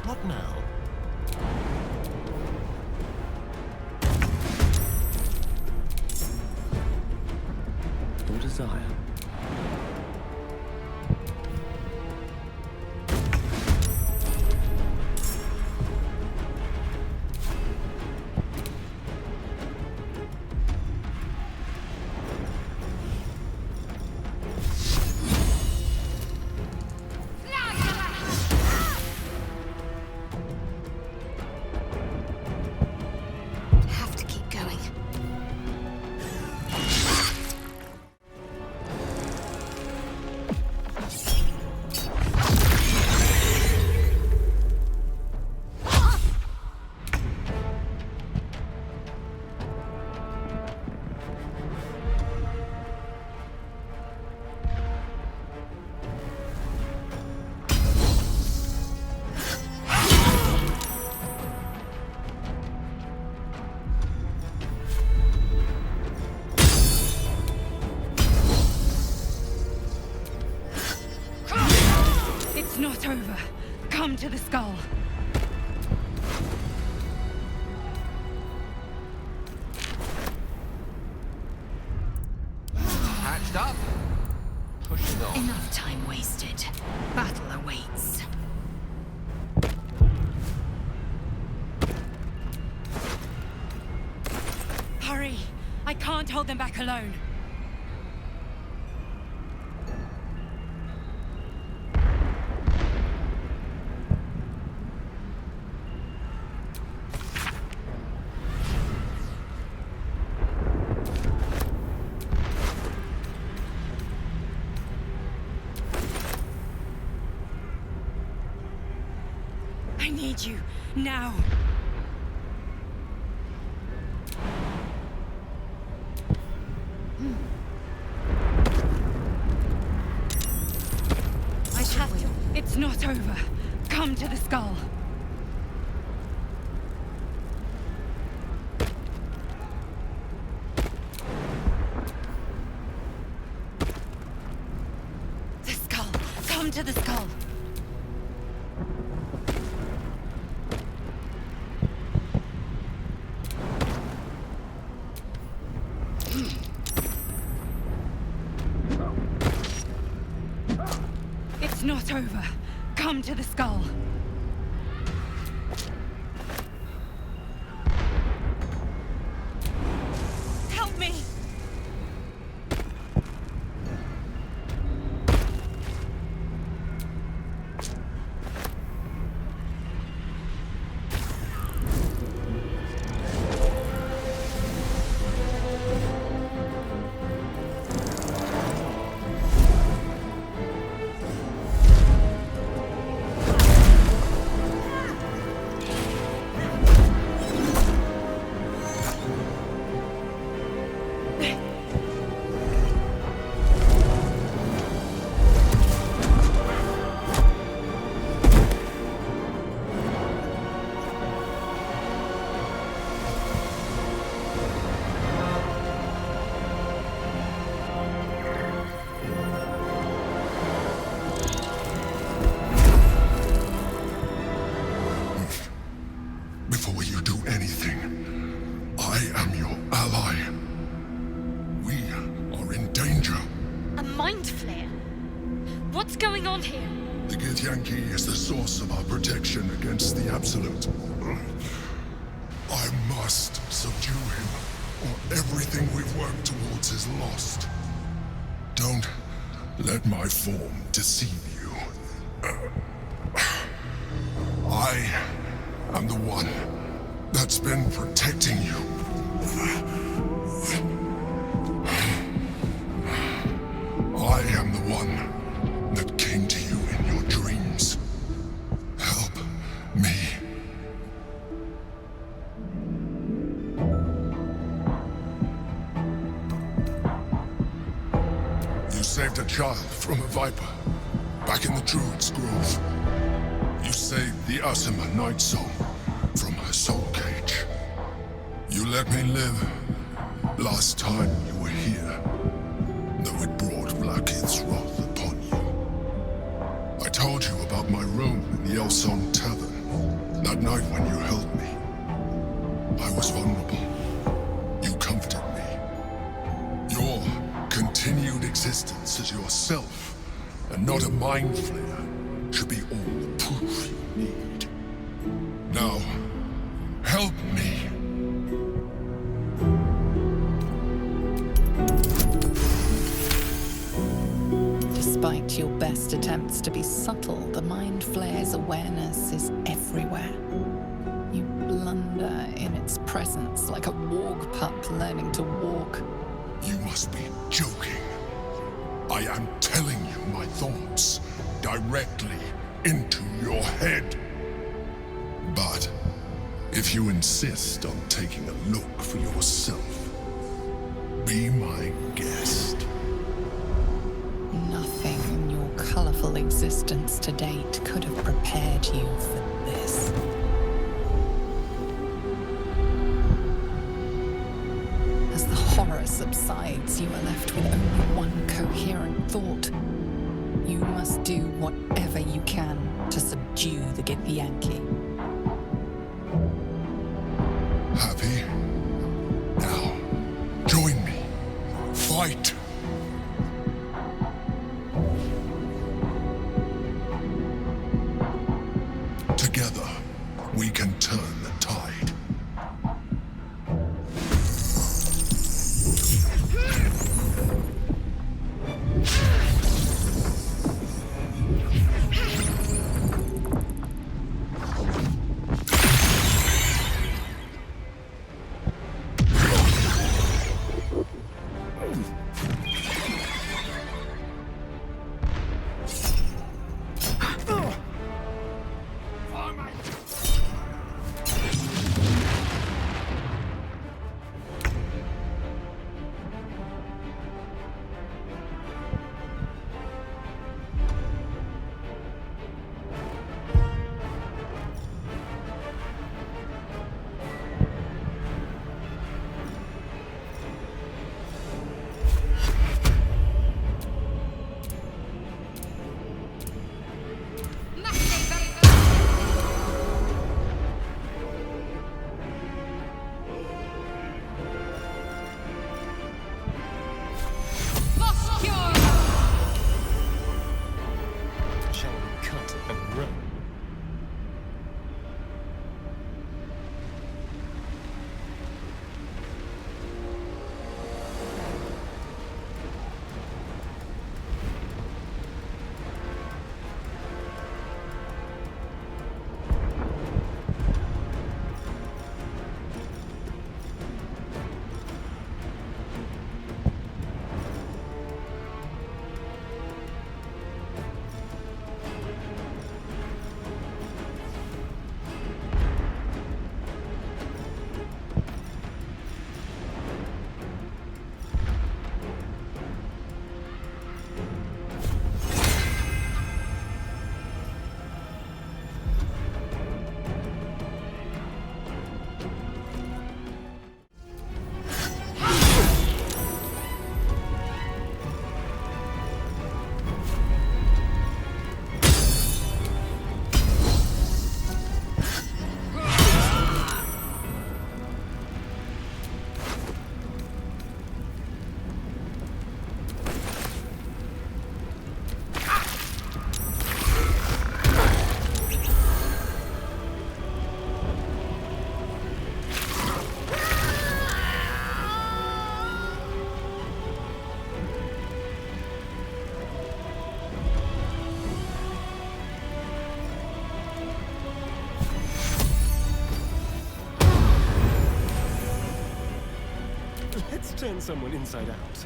What now? Your desire. It's not over. Come to the skull. Patched up. Pushing on. Enough time wasted. Battle awaits. Hurry! I can't hold them back alone. I need you, now. I have to. It's not over. Come to the skull. The skull. Come to the skull. It's not over. Come to the skull. Help me! Before you do anything, I am your ally. We are in danger. A mind flare? What's going on here? The Githyanki is the source of our protection against the Absolute. I must subdue him, or everything we've worked towards is lost. Don't let my form deceive you. I am the one that's been protecting you. I am the one that came to you in your dreams. Help me. You saved a child from a viper back in the Druid's Grove. You saved the Asima Night Soul from her soul cage. You let me live last time you were here, though it brought Blackheath's wrath upon you. I told you about my room in the Elsong Tavern that night when you held me. I was vulnerable. You comforted me. Your continued existence as yourself, and not a mind flayer, should be all the proof you need. Now, help me. Despite your best attempts to be subtle, the Mind Flayer's awareness is everywhere. You blunder in its presence like a warg pup learning to walk. You must be joking. I am telling you my thoughts directly into your head. But if you insist on taking a look for yourself, be my guest. Nothing in your colorful existence to date could have prepared you for this. As the horror subsides, you are left with only one coherent thought. You must do whatever you can to subdue the Githyanki. Happy? Now, join me. Fight! Together, we can turn the tide. cut and run. Let's turn someone inside out.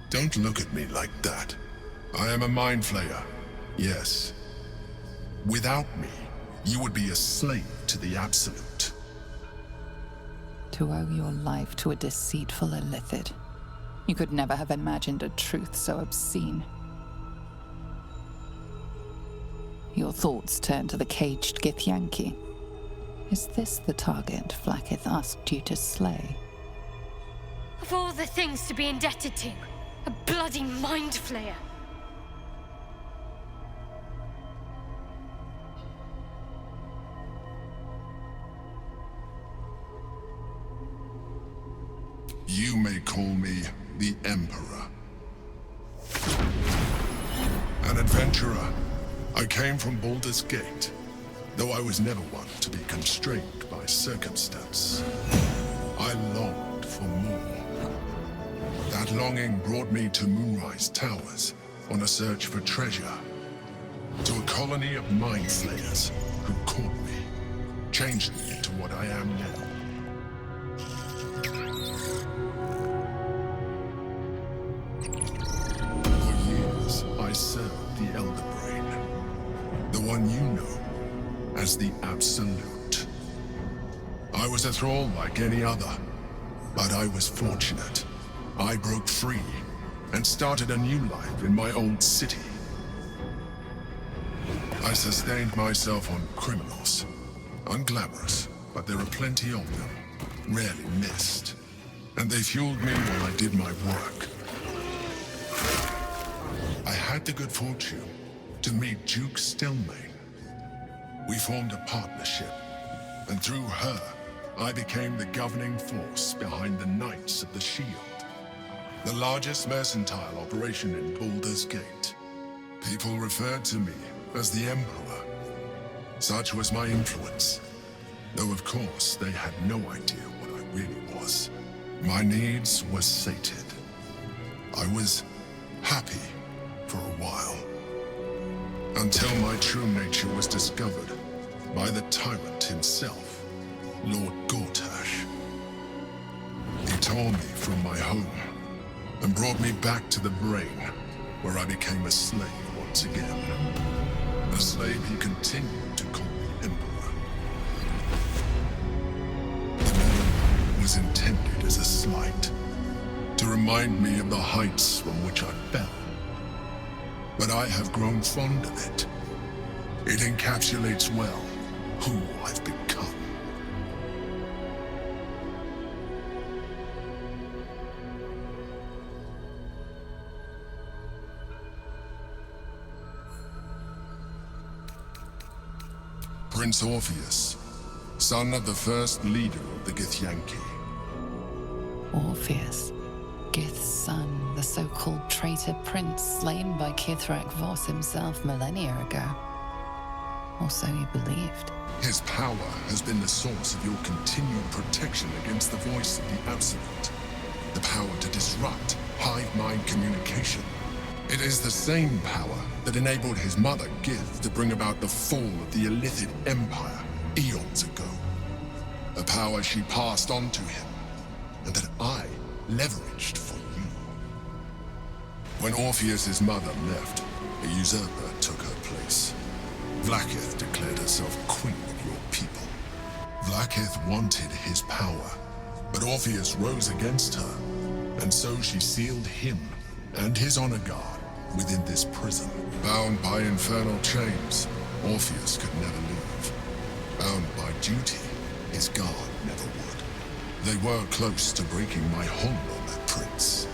Don't look at me like that. I am a mind flayer, yes. Without me, you would be a slave to the Absolute. To owe your life to a deceitful illithid. You could never have imagined a truth so obscene. Your thoughts turn to the caged Githyanki. Is this the target Vlaakith asked you to slay? Of all the things to be indebted to, a bloody mind flayer. You may call me the Emperor. An adventurer. I came from Baldur's Gate, though I was never one to be constrained by circumstance. I longed for more. That longing brought me to Moonrise Towers on a search for treasure. To a colony of mind flayers who caught me, changed me into what I am now. For years, I served the Elder Brain, the one you know as the Absolute. I was a thrall like any other, but I was fortunate. I broke free and started a new life in my old city. I sustained myself on criminals. Unglamorous, but there are plenty of them, rarely missed. And they fueled me while I did my work. I had the good fortune to meet Duke Stelmane. We formed a partnership, and through her, I became the governing force behind the Knights of the Shield. The largest mercantile operation in Baldur's Gate. People referred to me as the Emperor. Such was my influence. Though of course, they had no idea what I really was. My needs were sated. I was happy for a while. Until my true nature was discovered by the tyrant himself, Lord Gortash. He tore me from my home and brought me back to the Brain, where I became a slave once again. A slave he continued to call me Emperor. The name was intended as a slight, to remind me of the heights from which I fell. But I have grown fond of it, It encapsulates well who I've become. Prince Orpheus, son of the first leader of the Githyanki. Orpheus, Gith's son, the so-called traitor prince slain by Kithrak Voss himself millennia ago. Or so he believed. His power has been the source of your continued protection against the voice of the Absolute. The power to disrupt hive mind communication. It is the same power that enabled his mother, Gith, to bring about the fall of the Illithid Empire eons ago. A power she passed on to him, and that I leveraged for you. When Orpheus's mother left, a usurper took her place. Vlaakith declared herself queen of your people. Vlaakith wanted his power, but Orpheus rose against her, and so she sealed him and his honor guard within this prison. Bound by infernal chains, Orpheus could never leave. Bound by duty, his guard never would. They were close to breaking my hold on that prince.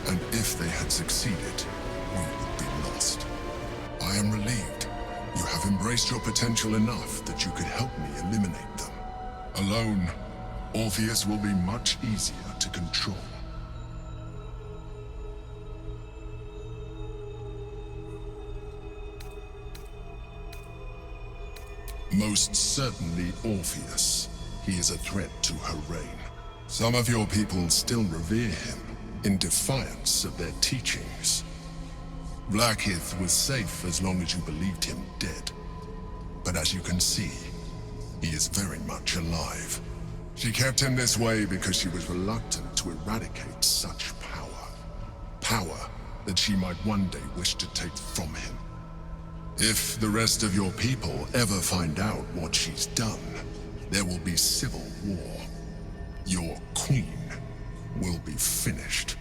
And if they had succeeded, we would be lost. I am relieved. You have embraced your potential enough that you could help me eliminate them. Alone, Orpheus will be much easier to control. Most certainly Orpheus. He is a threat to her reign. Some of your people still revere him, in defiance of their teachings. Vlaakith was safe as long as you believed him dead. But as you can see, he is very much alive. She kept him this way because she was reluctant to eradicate such power. Power that she might one day wish to take from him. If the rest of your people ever find out what she's done, there will be civil war. Your queen will be finished.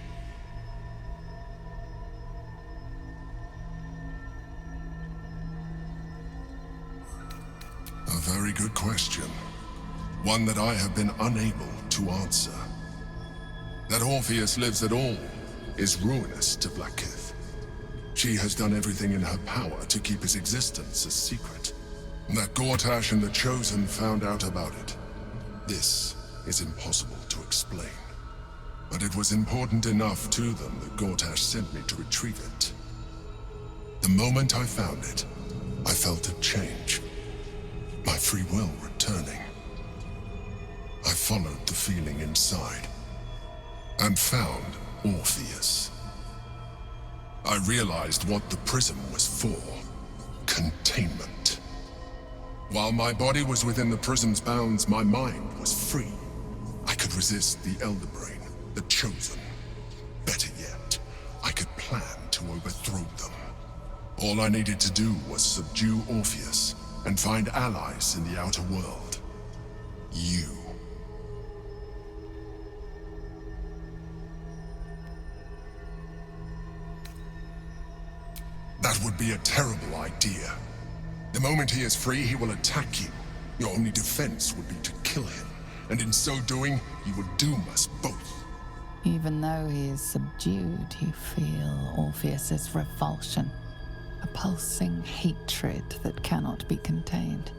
A very good question. One that I have been unable to answer. That Orpheus lives at all is ruinous to Vlaakith. She has done everything in her power to keep his existence a secret. That Gortash and the Chosen found out about it. This is impossible to explain. But it was important enough to them that Gortash sent me to retrieve it. The moment I found it, I felt a change. My free will returning. I followed the feeling inside, and found Orpheus. I realized what the prism was for. Containment. While my body was within the prism's bounds, my mind was free. I could resist the Elder Brain, the Chosen. Better yet, I could plan to overthrow them. All I needed to do was subdue Orpheus and find allies in the outer world. You. That would be a terrible idea. The moment he is free, he will attack you. Your only defense would be to kill him, and in so doing, he would doom us both. Even though he is subdued, you feel Orpheus's revulsion, a pulsing hatred that cannot be contained.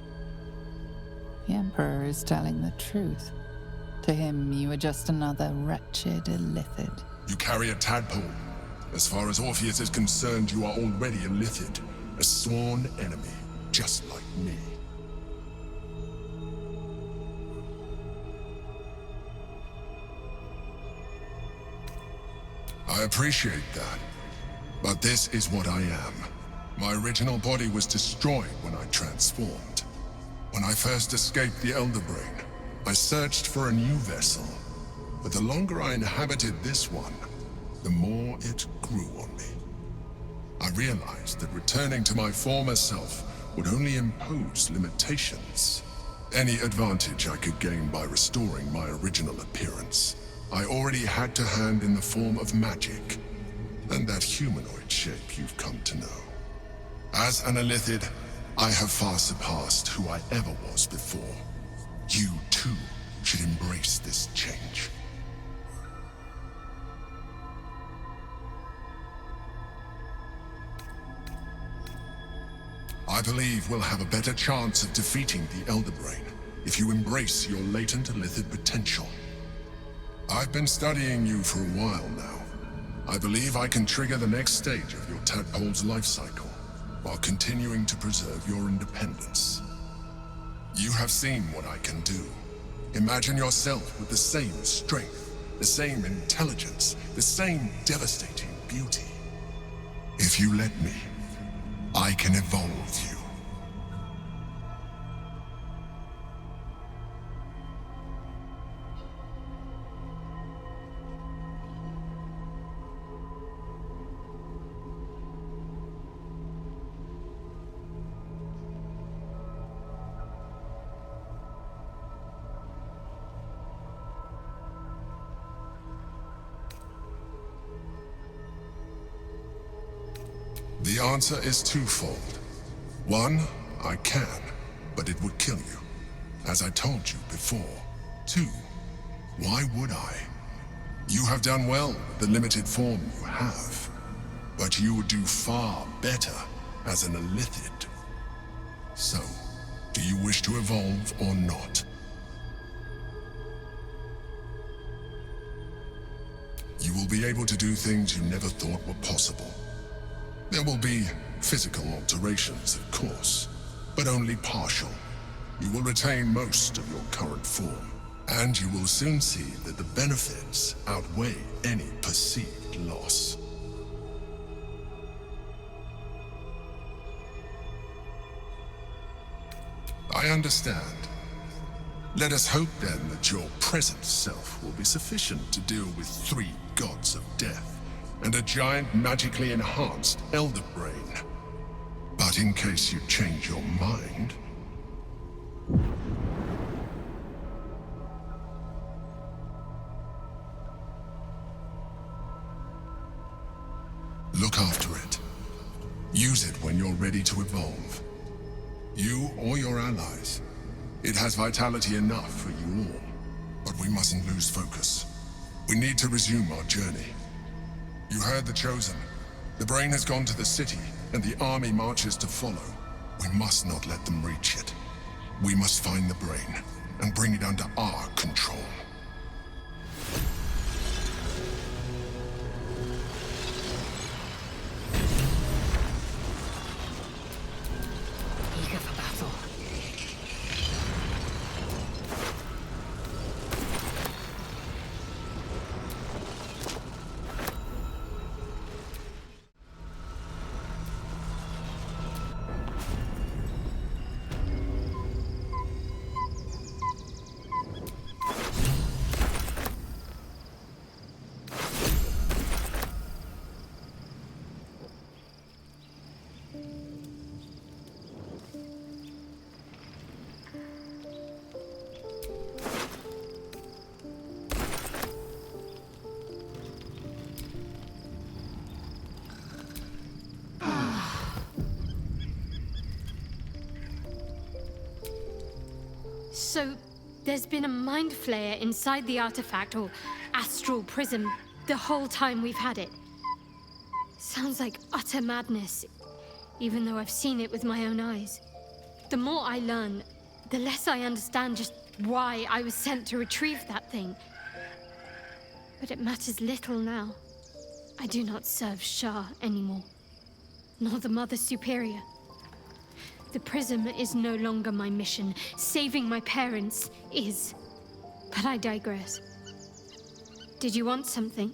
The Emperor is telling the truth. To him, you are just another wretched Illithid. You carry a tadpole. As far as Orpheus is concerned, you are already a Illithid, a sworn enemy, just like me. I appreciate that, but this is what I am. My original body was destroyed when I transformed. When I first escaped the Elder Brain, I searched for a new vessel, but the longer I inhabited this one, the more it grew on me. I realized that returning to my former self would only impose limitations. Any advantage I could gain by restoring my original appearance, I already had to hand in the form of magic, and that humanoid shape you've come to know. As an Illithid, I have far surpassed who I ever was before. You, too, should embrace this change. I believe we'll have a better chance of defeating the Elder Brain if you embrace your latent Illithid potential. I've been studying you for a while now. I believe I can trigger the next stage of your tadpole's life cycle, while continuing to preserve your independence. You have seen what I can do. Imagine yourself with the same strength, the same intelligence, the same devastating beauty. If you let me, I can evolve you. The answer is twofold. One, I can, but it would kill you, as I told you before. Two, why would I? You have done well with the limited form you have, but you would do far better as an Illithid. So, do you wish to evolve or not? You will be able to do things you never thought were possible. There will be physical alterations, of course, but only partial. You will retain most of your current form, and you will soon see that the benefits outweigh any perceived loss. I understand. Let us hope then that your present self will be sufficient to deal with 3 gods of death and a giant magically enhanced Elder Brain. But in case you change your mind... look after it. Use it when you're ready to evolve. You or your allies. It has vitality enough for you all. But we mustn't lose focus. We need to resume our journey. You heard the Chosen. The Brain has gone to the city, and the army marches to follow. We must not let them reach it. We must find the Brain, and bring it under our control. Eager for battle. So, there's been a mind flayer inside the artifact, or astral prism, the whole time we've had it. Sounds like utter madness, even though I've seen it with my own eyes. The more I learn, the less I understand just why I was sent to retrieve that thing. But it matters little now. I do not serve Shah anymore, nor the Mother Superior. The prism is no longer my mission. Saving my parents is. But I digress. Did you want something?